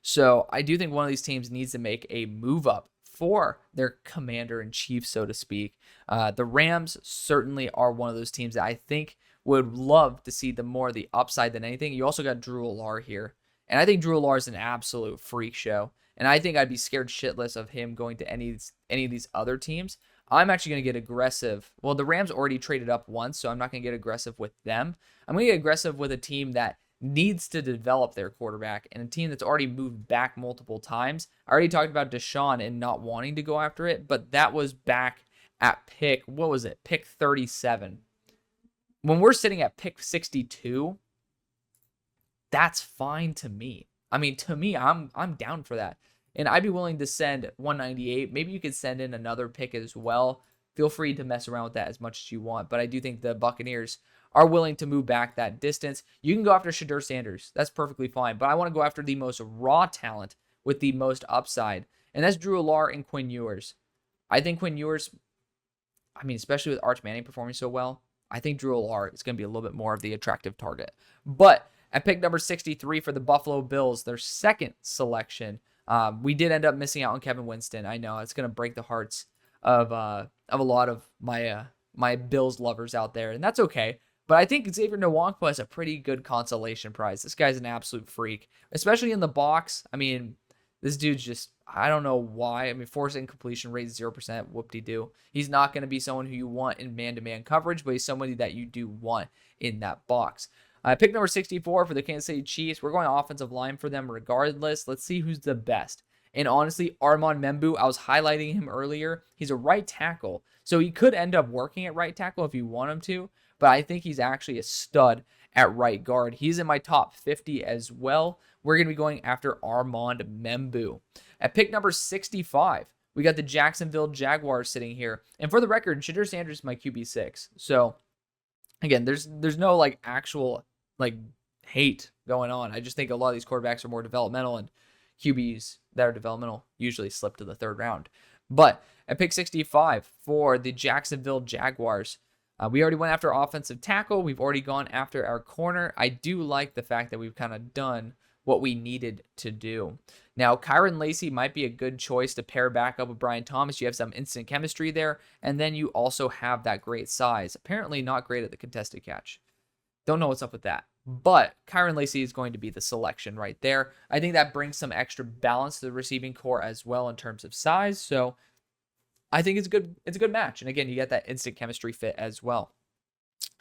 So I do think one of these teams needs to make a move up for their commander in chief, so to speak. The Rams certainly are one of those teams that I think would love to see the more of the upside than anything. You also got Drew Allar here. And I think Drew Allar is an absolute freak show. And I think I'd be scared shitless of him going to any of these other teams. I'm actually going to get aggressive. Well, the Rams already traded up once, so I'm not going to get aggressive with them. I'm going to get aggressive with a team that needs to develop their quarterback and a team that's already moved back multiple times. I already talked about Deshaun and not wanting to go after it, but that was back at pick 37. When we're sitting at pick 62, that's fine to me. I mean, to me, I'm down for that. And I'd be willing to send 198. Maybe you could send in another pick as well. Feel free to mess around with that as much as you want. But I do think the Buccaneers are willing to move back that distance. You can go after Shedeur Sanders. That's perfectly fine. But I want to go after the most raw talent with the most upside. And that's Drew Allar and Quinn Ewers. I think Quinn Ewers, especially with Arch Manning performing so well, I think Drew Allar is going to be a little bit more of the attractive target. But at pick number 63 for the Buffalo Bills, their second selection, we did end up missing out on Kevin Winston. I know it's going to break the hearts of a lot of my Bills lovers out there, and that's okay. But I think Xavier Nwankpa is a pretty good consolation prize. This guy's an absolute freak, especially in the box. This dude's just, I don't know why. Forced incompletion rate 0%, whoop-de-doo. He's not going to be someone who you want in man-to-man coverage, but he's somebody that you do want in that box. Pick number 64 for the Kansas City Chiefs. We're going offensive line for them regardless. Let's see who's the best. And honestly, Armand Membu, I was highlighting him earlier. He's a right tackle, so he could end up working at right tackle if you want him to, but I think he's actually a stud at right guard. He's in my top 50 as well. We're going to be going after Armand Membu. At pick number 65, we got the Jacksonville Jaguars sitting here. And for the record, Shedeur Sanders is my QB6. So, again, there's no actual hate going on. I just think a lot of these quarterbacks are more developmental, and QBs that are developmental usually slip to the third round. But at pick 65 for the Jacksonville Jaguars, we already went after offensive tackle. We've already gone after our corner. I do like the fact that we've kind of done what we needed to do. Now, Kyron Lacy might be a good choice to pair back up with Brian Thomas. You have some instant chemistry there, and then you also have that great size. Apparently not great at the contested catch. Don't know what's up with that. But Kyron Lacy is going to be the selection right there. I think that brings some extra balance to the receiving core as well in terms of size. So I think it's a good match. And again, you get that instant chemistry fit as well.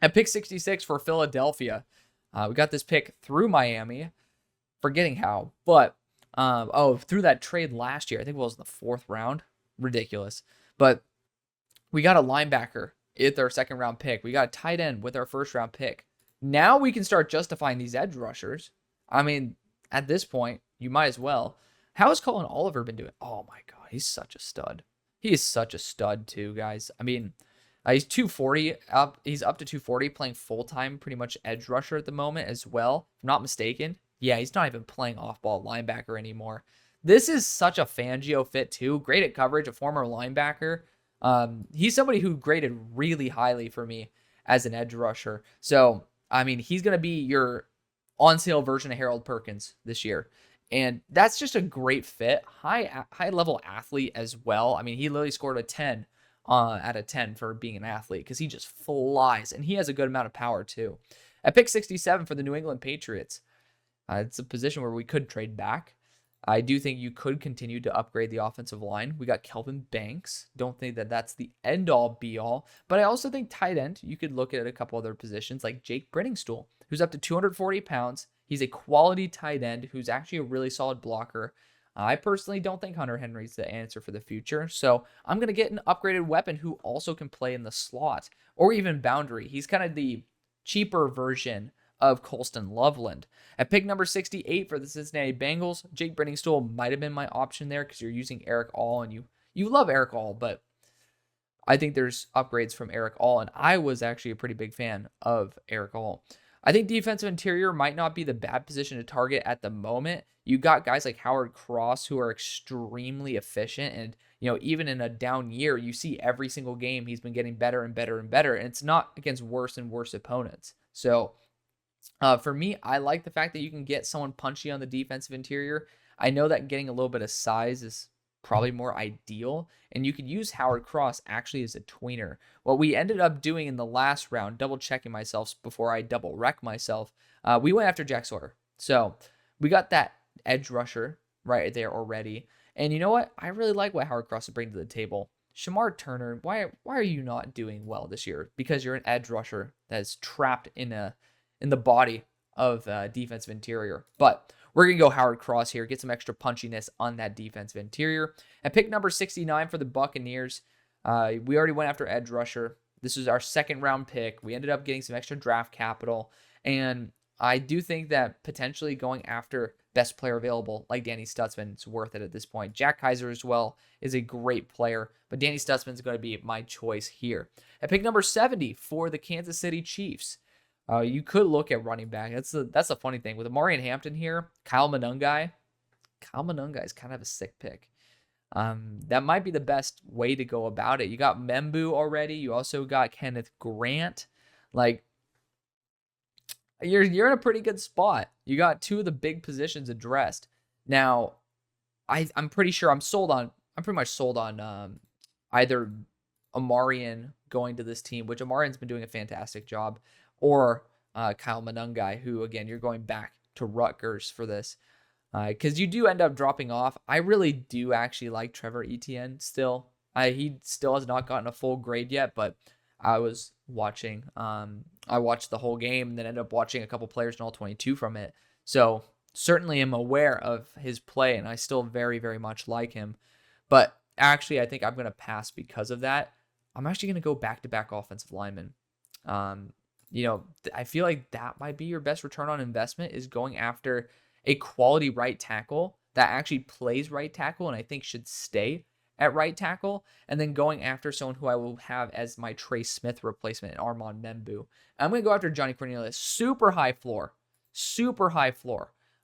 At pick 66 for Philadelphia, we got this pick through Miami. Forgetting how, but through that trade last year, I think it was in the 4th round. Ridiculous. But we got a linebacker with our 2nd round pick. We got a tight end with our 1st round pick. Now we can start justifying these edge rushers. At this point, you might as well. How has Colin Oliver been doing? Oh my God, he's such a stud. He is such a stud too, guys. He's 240 up. He's up to 240, playing full-time, pretty much edge rusher at the moment as well. If I'm not mistaken. Yeah, he's not even playing off-ball linebacker anymore. This is such a Fangio fit too. Great at coverage, a former linebacker. He's somebody who graded really highly for me as an edge rusher. So, he's going to be your on-sale version of Harold Perkins this year. And that's just a great fit. High-level athlete as well. He literally scored a 10 out of 10 for being an athlete because he just flies. And he has a good amount of power too. At pick 67 for the New England Patriots, it's a position where we could trade back. I do think you could continue to upgrade the offensive line. We got Kelvin Banks. Don't think that that's the end-all, be-all. But I also think tight end, you could look at a couple other positions like Jake Brittingstool, who's up to 240 pounds. He's a quality tight end who's actually a really solid blocker. I personally don't think Hunter Henry's the answer for the future. So I'm going to get an upgraded weapon who also can play in the slot or even boundary. He's kind of the cheaper version of Colston Loveland. At pick number 68 for the Cincinnati Bengals, Jake Brittingstool might have been my option there because you're using Eric All, and you love Eric All, but I think there's upgrades from Eric All, and I was actually a pretty big fan of Eric All. I think defensive interior might not be the bad position to target at the moment. You got guys like Howard Cross who are extremely efficient, and even in a down year, you see every single game he's been getting better and better and better, and it's not against worse and worse opponents. So for me, I like the fact that you can get someone punchy on the defensive interior. I know that getting a little bit of size is probably more ideal, and you could use Howard Cross actually as a tweener. What we ended up doing in the last round, double checking myself before I double wreck myself, we went after Jack Sawyer. So we got that edge rusher right there already. And you know what? I really like what Howard Cross is bringing to the table. Shamar Turner, why are you not doing well this year? Because you're an edge rusher that is trapped in the body of defensive interior. But we're going to go Howard Cross here, get some extra punchiness on that defensive interior. At pick number 69 for the Buccaneers, we already went after edge rusher. This is our 2nd round pick. We ended up getting some extra draft capital. And I do think that potentially going after best player available like Danny Stutzman is worth it at this point. Jack Kaiser as well is a great player, but Danny Stutzman is going to be my choice here. At pick number 70 for the Kansas City Chiefs, You could look at running back. That's the funny thing. With Amari and Hampton here, Kyle Monungai is kind of a sick pick. That might be the best way to go about it. You got Membu already. You also got Kenneth Grant. Like, you're in a pretty good spot. You got two of the big positions addressed. Now, I'm pretty sure I'm pretty much sold on either Amarian going to this team, which Amarian's been doing a fantastic job, or Kyle Monungai, who, again, you're going back to Rutgers for this. Because you do end up dropping off. I really do actually like Trevor Etienne still. He still has not gotten a full grade yet, but I was watching. I watched the whole game and then ended up watching a couple players in all 22 from it. So certainly am aware of his play, and I still very, very much like him. But actually, I think I'm going to pass because of that. I'm actually going to go back-to-back offensive linemen. I feel like that might be your best return on investment, is going after a quality right tackle that actually plays right tackle and I think should stay at right tackle, and then going after someone who I will have as my Trey Smith replacement, Armand Membu. I'm going to go after Johnny Cornelius. Super high floor.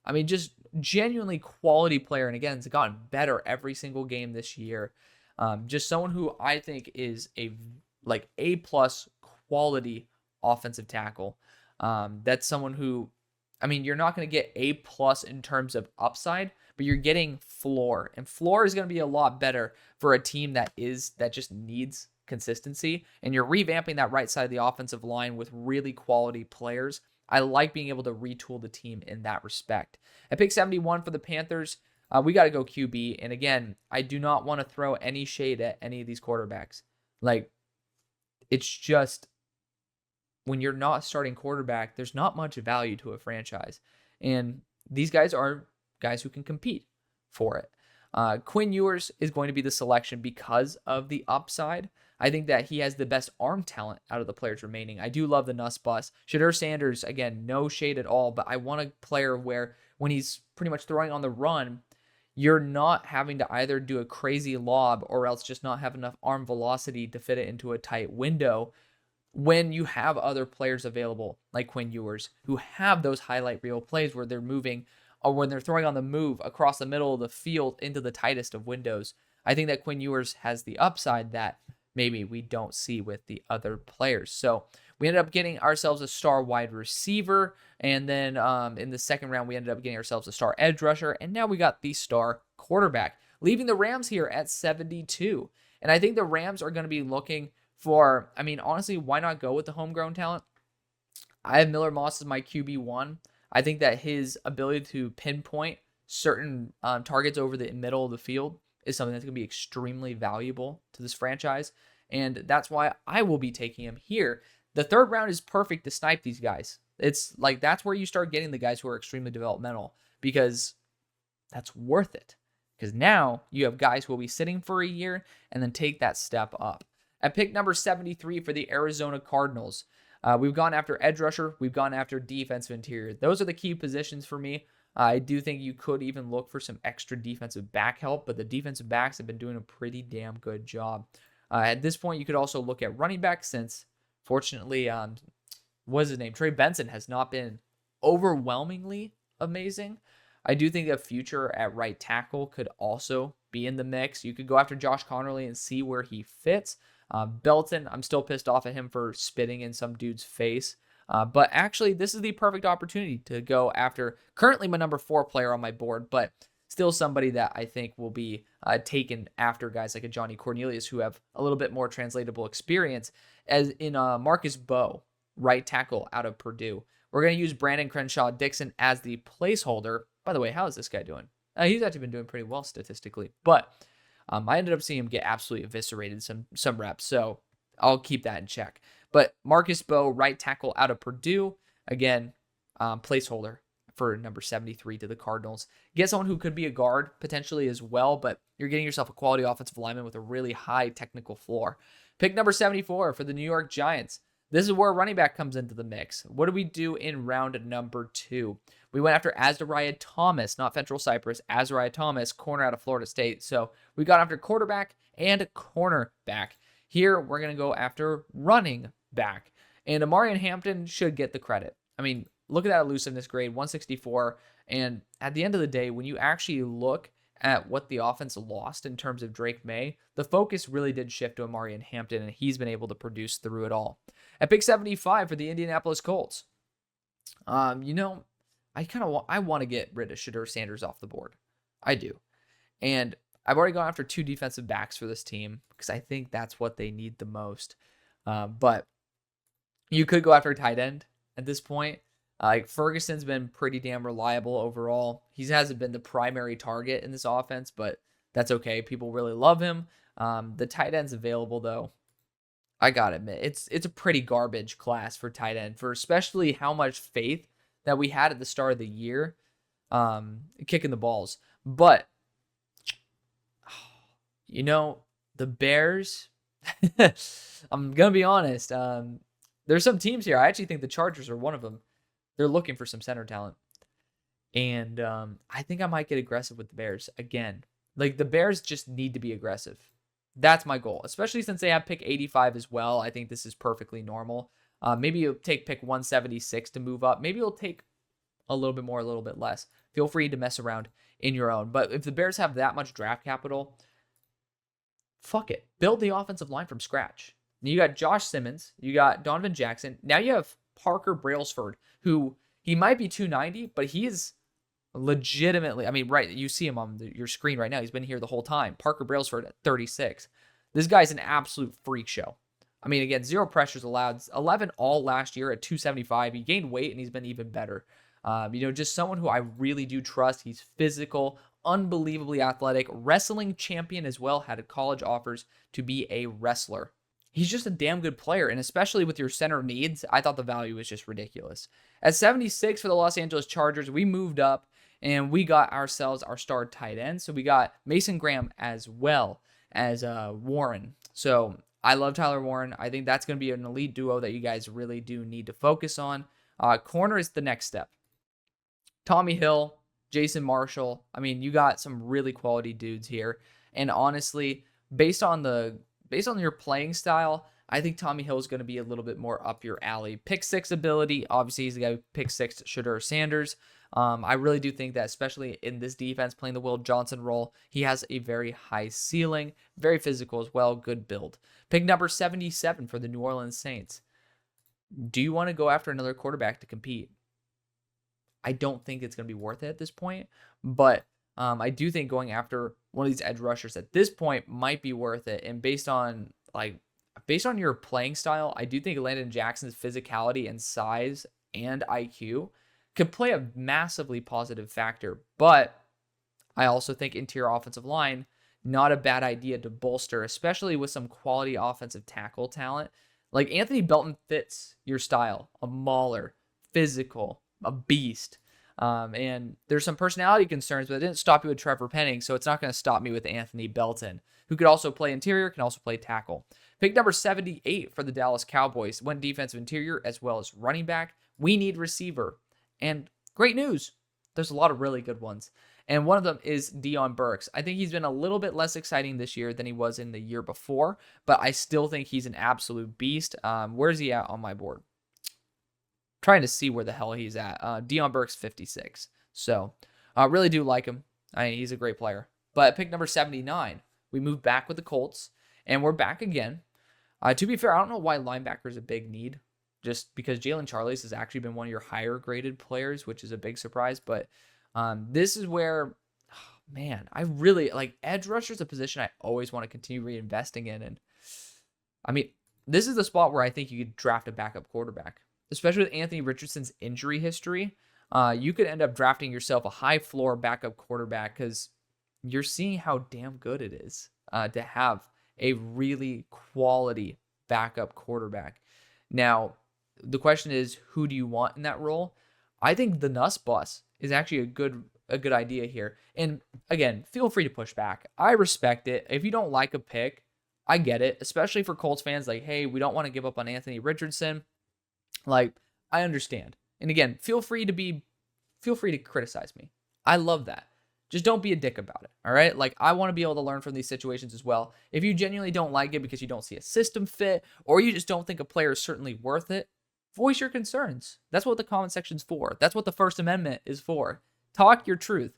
I mean, just genuinely quality player. And again, it's gotten better every single game this year. Just someone who I think is A+ quality offensive tackle. That's someone who, I mean, you're not going to get A+ in terms of upside, but you're getting floor. And floor is going to be a lot better for a team that just needs consistency. And you're revamping that right side of the offensive line with really quality players. I like being able to retool the team in that respect. At pick 71 for the Panthers, we got to go QB. And again, I do not want to throw any shade at any of these quarterbacks. Like, it's just, when you're not starting quarterback, there's not much value to a franchise. And these guys are guys who can compete for it. Quinn Ewers is going to be the selection because of the upside. I think that he has the best arm talent out of the players remaining. I do love the Nuss bus. Shedeur Sanders, again, no shade at all, but I want a player where when he's pretty much throwing on the run, you're not having to either do a crazy lob or else just not have enough arm velocity to fit it into a tight window, when you have other players available like Quinn Ewers who have those highlight reel plays where they're moving or when they're throwing on the move across the middle of the field into the tightest of windows. I think that Quinn Ewers has the upside that maybe we don't see with the other players. So we ended up getting ourselves a star wide receiver, and then in the second round we ended up getting ourselves a star edge rusher, and now we got the star quarterback, leaving the Rams here at 72. And I think the Rams are going to be looking for, I mean, honestly, why not go with the homegrown talent? I have Miller Moss as my QB1. I think that his ability to pinpoint certain targets over the middle of the field is something that's going to be extremely valuable to this franchise. And that's why I will be taking him here. The third round is perfect to snipe these guys. It's like, that's where you start getting the guys who are extremely developmental, because that's worth it. Because now you have guys who will be sitting for a year and then take that step up. At pick number 73 for the Arizona Cardinals, we've gone after edge rusher. We've gone after defensive interior. Those are the key positions for me. I do think you could even look for some extra defensive back help, but the defensive backs have been doing a pretty damn good job. At this point, you could also look at running back, since fortunately, what's his name? Trey Benson has not been overwhelmingly amazing. I do think a future at right tackle could also be in the mix. You could go after Josh Connerly and see where he fits. Belton, I'm still pissed off at him for spitting in some dude's face. But actually, this is the perfect opportunity to go after currently my number 4 player on my board, but still somebody that I think will be taken after guys like a Johnny Cornelius, who have a little bit more translatable experience, as in Marcus Bowe, right tackle out of Purdue. We're going to use Brandon Crenshaw Dixon as the placeholder. By the way, how is this guy doing? He's actually been doing pretty well statistically, but I ended up seeing him get absolutely eviscerated some reps, so I'll keep that in check. But Marcus Bowe, right tackle out of Purdue, again, placeholder for number 73 to the Cardinals. Get someone who could be a guard potentially as well, but you're getting yourself a quality offensive lineman with a really high technical floor. Pick number 74 for the New York Giants. This is where running back comes into the mix. What do we do in round number 2? We went after Azariah Thomas, not Fentrell Cypress, Azariah Thomas, corner out of Florida State. So we got after quarterback and cornerback. Here, we're going to go after running back. And Amari Hampton should get the credit. I mean, look at that elusiveness grade, 164. And at the end of the day, when you actually look at what the offense lost in terms of Drake May, the focus really did shift to Amari Hampton, and he's been able to produce through it all. At pick 75 for the Indianapolis Colts, I want to get rid of Shedeur Sanders off the board. I do. And I've already gone after 2 defensive backs for this team because I think that's what they need the most. But you could go after a tight end at this point. Ferguson's been pretty damn reliable overall. He hasn't been the primary target in this offense, but that's okay. People really love him. The tight end's available, though. I gotta admit, it's a pretty garbage class for tight end, for especially how much faith that we had at the start of the year kicking the balls. But, the Bears, I'm going to be honest. There's some teams here. I actually think the Chargers are one of them. They're looking for some center talent. And I think I might get aggressive with the Bears again. Like, the Bears just need to be aggressive. That's my goal, especially since they have pick 85 as well. I think this is perfectly normal. Maybe you'll take pick 176 to move up. Maybe you'll take a little bit more, a little bit less. Feel free to mess around in your own. But if the Bears have that much draft capital, fuck it. Build the offensive line from scratch. You got Josh Simmons. You got Donovan Jackson. Now you have Parker Brailsford, who he might be 290, but he is legitimately, right, you see him on your screen right now. He's been here the whole time. Parker Brailsford at 36. This guy's an absolute freak show. Again, 0 pressures allowed. 11 all last year at 275. He gained weight, and he's been even better. Just someone who I really do trust. He's physical, unbelievably athletic, wrestling champion as well, had college offers to be a wrestler. He's just a damn good player, and especially with your center needs, I thought the value was just ridiculous. At 76 for the Los Angeles Chargers, we moved up, and we got ourselves our star tight end. So we got Mason Graham as well as Warren. So I love Tyler Warren. I think that's going to be an elite duo that you guys really do need to focus on. Corner is the next step. Tommy Hill, Jason Marshall. You got some really quality dudes here. And honestly, based on your playing style, I think Tommy Hill is going to be a little bit more up your alley. Pick 6 ability, obviously he's the guy who pick 6 Shedeur Sanders. I really do think that, especially in this defense, playing the Will Johnson role, he has a very high ceiling, very physical as well, good build. Pick number 77 for the New Orleans Saints. Do you want to go after another quarterback to compete? I don't think it's going to be worth it at this point, but I do think going after one of these edge rushers at this point might be worth it. And based on your playing style, I do think Landon Jackson's physicality and size and IQ could play a massively positive factor. But I also think interior offensive line, not a bad idea to bolster, especially with some quality offensive tackle talent. Like Anthony Belton fits your style, a mauler, physical, a beast. And there's some personality concerns, but it didn't stop you with Trevor Penning, so it's not going to stop me with Anthony Belton, who could also play interior, can also play tackle. Pick number 78 for the Dallas Cowboys. Went defensive interior as well as running back. We need receiver. And great news, there's a lot of really good ones. And one of them is Deion Burks. I think he's been a little bit less exciting this year than he was in the year before, but I still think he's an absolute beast. Where's he at on my board? Trying to see where the hell he's at. Deion Burks, 56. So I really do like him. He's a great player. But at pick number 79, we move back with the Colts, and we're back again. To be fair, I don't know why linebacker is a big need, just because Jalen Charles has actually been one of your higher graded players, which is a big surprise. But this is where, I really like edge rusher is a position I always want to continue reinvesting in. And this is the spot where I think you could draft a backup quarterback, especially with Anthony Richardson's injury history. You could end up drafting yourself a high floor backup quarterback because you're seeing how damn good it is to have a really quality backup quarterback. Now, the question is, who do you want in that role? I think the Nuss Bus is actually a good idea here. And again, feel free to push back. I respect it. If you don't like a pick, I get it, especially for Colts fans. Like, hey, we don't want to give up on Anthony Richardson. Like, I understand. And again, feel free to criticize me. I love that. Just don't be a dick about it. All right. Like, I want to be able to learn from these situations as well. If you genuinely don't like it because you don't see a system fit, or you just don't think a player is certainly worth it, voice your concerns. That's what the comment section's for. That's what the First Amendment is for. Talk your truth.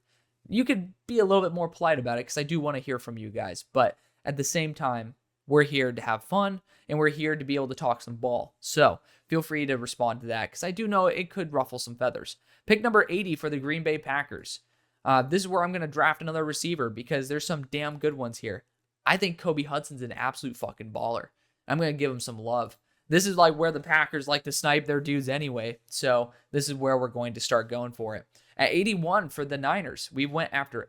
You could be a little bit more polite about it because I do want to hear from you guys. But at the same time, we're here to have fun and we're here to be able to talk some ball. So feel free to respond to that because I do know it could ruffle some feathers. Pick number 80 for the Green Bay Packers. This is where I'm going to draft another receiver because there's some damn good ones here. I think Kobe Hudson's an absolute fucking baller. I'm going to give him some love. This is like where the Packers like to snipe their dudes anyway. So this is where we're going to start going for it. At 81 for the Niners, we went after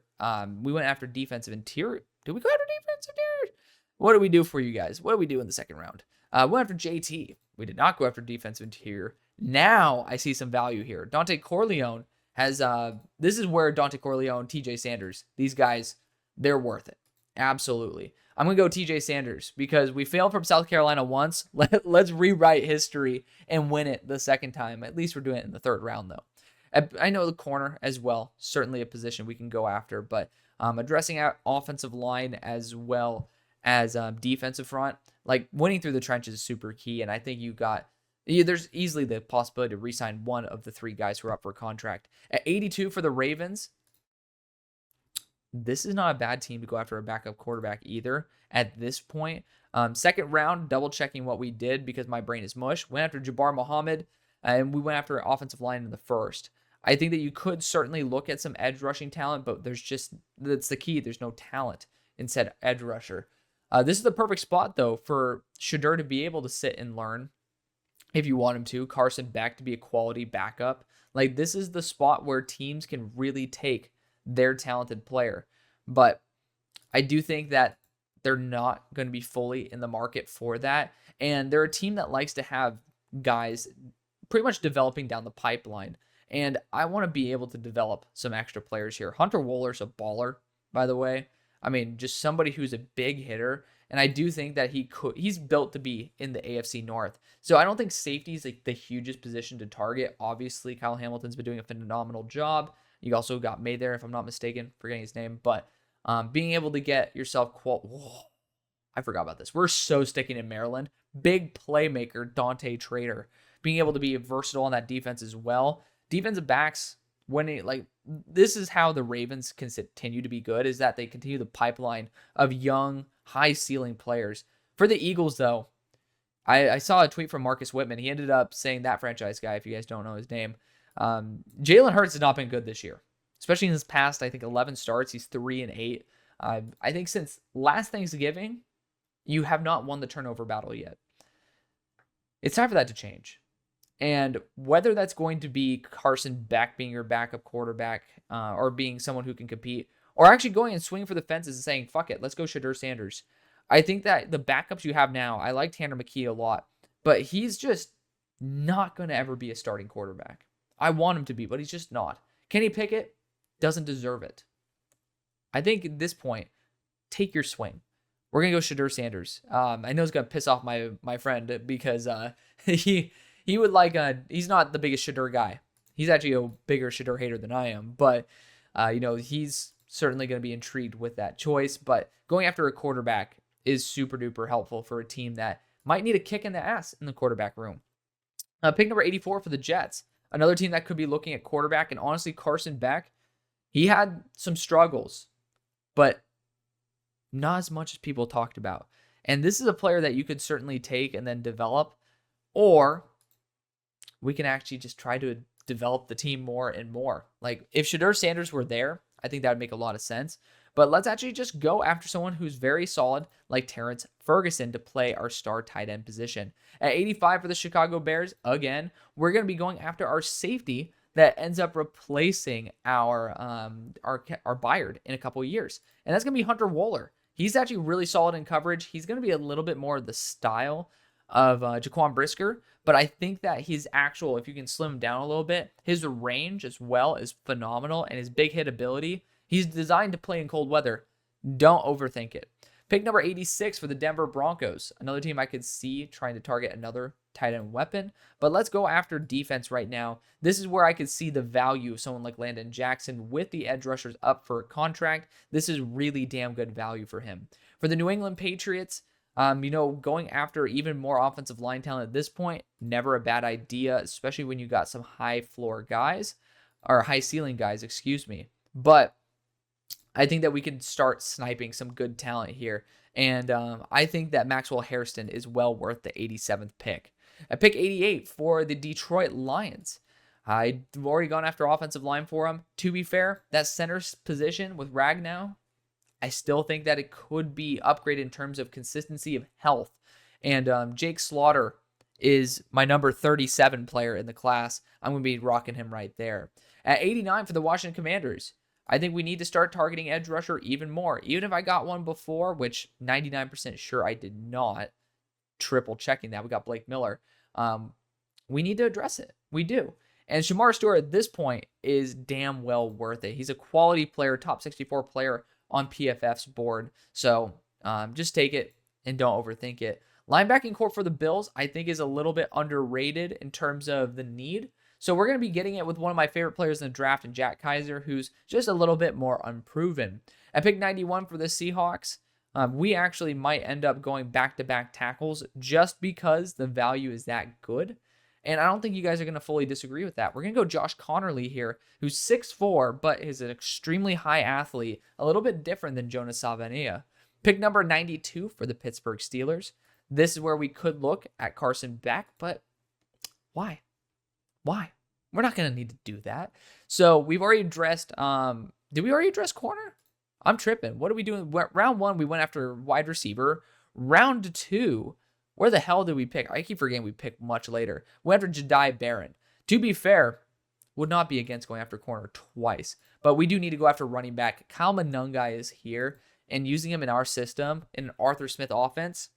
defensive interior. Did we go after defensive interior? What do we do for you guys? What do we do in the second round? We went after JT. We did not go after defensive interior. Now I see some value here. Dante Corleone has, this is where Dante Corleone, TJ Sanders, these guys, they're worth it. Absolutely. I'm going to go TJ Sanders because we failed from South Carolina once. Let's rewrite history and win it the second time. At least we're doing it in the third round, though. I know the corner as well, certainly a position we can go after, but addressing out offensive line as well as defensive front, like winning through the trenches is super key, and I think there's easily the possibility to re-sign one of the three guys who are up for a contract. At 82 for the Ravens, this is not a bad team to go after a backup quarterback either at this point. Second round, double checking what we did because my brain is mush. Went after Jabbar Muhammad, and we went after offensive line in the first. I think that you could certainly look at some edge rushing talent, but that's the key. There's no talent in said edge rusher. This is the perfect spot, though, for Shedeur to be able to sit and learn if you want him to. Carson Beck to be a quality backup. Like, this is the spot where teams can really take their talented player. But I do think that they're not going to be fully in the market for that. And they're a team that likes to have guys pretty much developing down the pipeline. And I want to be able to develop some extra players here. Hunter Wohler's a baller, by the way. I mean, just somebody who's a big hitter. And I do think that he's built to be in the AFC North. So I don't think safety is like the hugest position to target. Obviously, Kyle Hamilton's been doing a phenomenal job. You also got May there, if I'm not mistaken, forgetting his name. But being able to get yourself I forgot about this. We're so sticking in Maryland. Big playmaker, Dante Trader. Being able to be versatile on that defense as well. Defensive backs, this is how the Ravens continue to be good, is that they continue the pipeline of young, high-ceiling players. For the Eagles, though, I saw a tweet from Marcus Whitman. He ended up saying, that franchise guy, if you guys don't know his name, Jalen Hurts has not been good this year, especially in his past, I think, 11 starts. He's 3-8. I think since last Thanksgiving, you have not won the turnover battle yet. It's time for that to change. And whether that's going to be Carson Beck being your backup quarterback or being someone who can compete, or actually going and swinging for the fences and saying, fuck it, let's go Shedeur Sanders. I think that the backups you have now, I like Tanner McKee a lot, but he's just not going to ever be a starting quarterback. I want him to be, but he's just not. Kenny Pickett doesn't deserve it. I think at this point, take your swing. We're going to go Shedeur Sanders. I know it's going to piss off my friend because he would he's not the biggest Shedeur guy. He's actually a bigger Shedeur hater than I am, but he's certainly going to be intrigued with that choice. But going after a quarterback is super duper helpful for a team that might need a kick in the ass in the quarterback room. Pick number 84 for the Jets. Another team that could be looking at quarterback, and honestly, Carson Beck, he had some struggles, but not as much as people talked about. And this is a player that you could certainly take and then develop, or we can actually just try to develop the team more and more. Like, if Shedeur Sanders were there, I think that would make a lot of sense. But let's actually just go after someone who's very solid, like Terrence Ferguson, to play our star tight end position. At 85 for the Chicago Bears, again, we're going to be going after our safety that ends up replacing our Byard in a couple of years. And that's going to be Hunter Wohler. He's actually really solid in coverage. He's going to be a little bit more of the style of Jaquan Brisker, but I think that his actual, if you can slim him down a little bit, his range as well is phenomenal, and his big hit ability, he's designed to play in cold weather. Don't overthink it. Pick number 86 for the Denver Broncos, another team I could see trying to target another tight end weapon, but let's go after defense right now. This is where I could see the value of someone like Landon Jackson with the edge rushers up for a contract. This is really damn good value for him. For the New England Patriots, Going after even more offensive line talent at this point, never a bad idea, especially when you got some high floor guys, or high ceiling guys, excuse me. But I think that we can start sniping some good talent here. And I think that Maxwell Hairston is well worth the 87th pick. At pick 88 for the Detroit Lions. I've already gone after offensive line for him. To be fair, that center position with Ragnow, I still think that it could be upgraded in terms of consistency of health. And Jake Slaughter is my number 37 player in the class. I'm going to be rocking him right there. At 89 for the Washington Commanders, I think we need to start targeting edge rusher even more. Even if I got one before, which 99% sure I did not, triple checking that. We got Blake Miller. We need to address it. We do. And Shamar Stewart at this point is damn well worth it. He's a quality player, top 64 player on PFF's board. So just take it and don't overthink it. Linebacking core for the Bills, I think, is a little bit underrated in terms of the need. So we're going to be getting it with one of my favorite players in the draft, and Jack Kaiser, who's just a little bit more unproven. At pick 91 for the Seahawks, we actually might end up going back-to-back tackles just because the value is that good. And I don't think you guys are going to fully disagree with that. We're going to go Josh Connerly here, who's 6'4", but is an extremely high athlete, a little bit different than Jonas Savania. Pick number 92 for the Pittsburgh Steelers. This is where we could look at Carson Beck, but why? Why? We're not going to need to do that. So we've already addressed, did we already address corner? I'm tripping. What are we doing? Round 1, we went after wide receiver. Round 2, where the hell did we pick? I keep forgetting we picked much later. We went after Jedi Barron. To be fair, would not be against going after corner twice. But we do need to go after running back. Kyle Monungai is here, and using him in our system, in an Arthur Smith offense,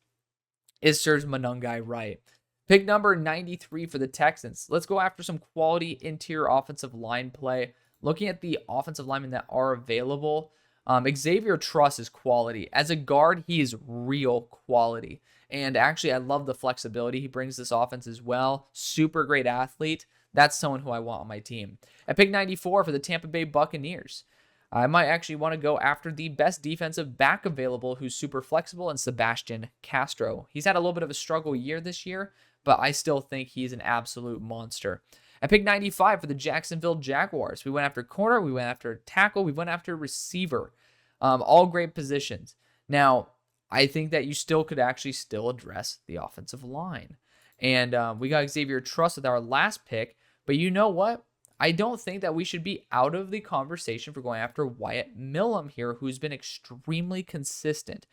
it serves Monungai right. Pick number 93 for the Texans. Let's go after some quality interior offensive line play. Looking at the offensive linemen that are available, Xavier Truss is quality. As a guard, he is real quality. And actually, I love the flexibility he brings this offense as well. Super great athlete. That's someone who I want on my team. At pick 94 for the Tampa Bay Buccaneers, I might actually want to go after the best defensive back available who's super flexible, and Sebastian Castro. He's had a little bit of a struggle year this year, but I still think he's an absolute monster. At pick 95 for the Jacksonville Jaguars, we went after corner, we went after tackle, we went after receiver. All great positions. Now, I think that you still could actually still address the offensive line. And we got Xavier Truss with our last pick, but you know what? I don't think that we should be out of the conversation for going after Wyatt Millam here, who's been extremely consistent.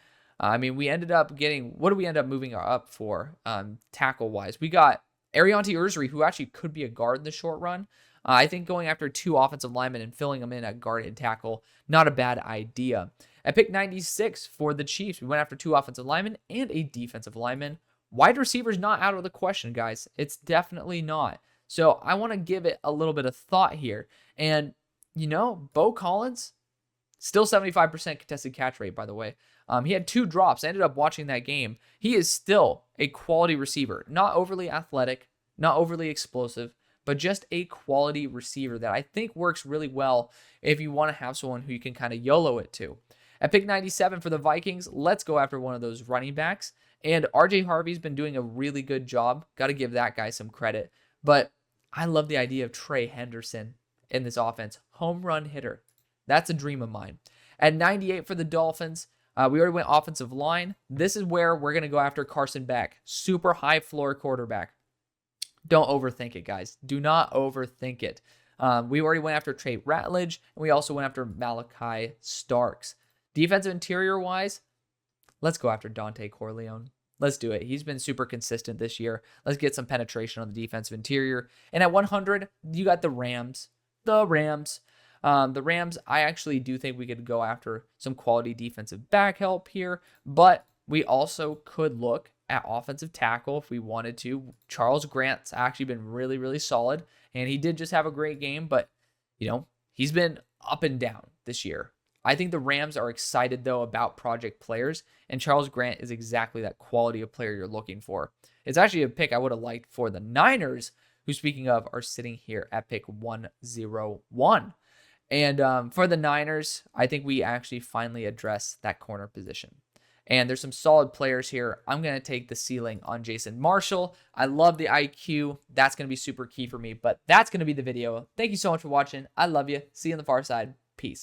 We ended up getting, what did we end up moving up for tackle-wise? We got Ariante Ursary, who actually could be a guard in the short run. I think going after 2 offensive linemen and filling them in at guard and tackle, not a bad idea. At pick 96 for the Chiefs, we went after 2 offensive linemen and a defensive lineman. Wide receiver's not out of the question, guys. It's definitely not. So I want to give it a little bit of thought here. And, Bo Collins, still 75% contested catch rate, by the way. He had 2 drops. I ended up watching that game. He is still a quality receiver. Not overly athletic, not overly explosive, but just a quality receiver that I think works really well if you want to have someone who you can kind of YOLO it to. At pick 97 for the Vikings, let's go after one of those running backs. And RJ Harvey's been doing a really good job. Got to give that guy some credit. But I love the idea of Trey Henderson in this offense. Home run hitter. That's a dream of mine. At 98 for the Dolphins, we already went offensive line. This is where we're going to go after Carson Beck. Super high floor quarterback. Don't overthink it, guys. Do not overthink it. We already went after Trey Ratledge, and we also went after Malachi Starks. Defensive interior-wise, let's go after Dante Corleone. Let's do it. He's been super consistent this year. Let's get some penetration on the defensive interior. And at 100, you got the Rams. The Rams, I actually do think we could go after some quality defensive back help here, but we also could look at offensive tackle if we wanted to. Charles Grant's actually been really, really solid, and he did just have a great game, but, he's been up and down this year. I think the Rams are excited, though, about project players, and Charles Grant is exactly that quality of player you're looking for. It's actually a pick I would have liked for the Niners, who, speaking of, are sitting here at pick 101. And for the Niners, I think we actually finally address that corner position. And there's some solid players here. I'm going to take the ceiling on Jason Marshall. I love the IQ. That's going to be super key for me. But that's going to be the video. Thank you so much for watching. I love you. See you on the far side. Peace.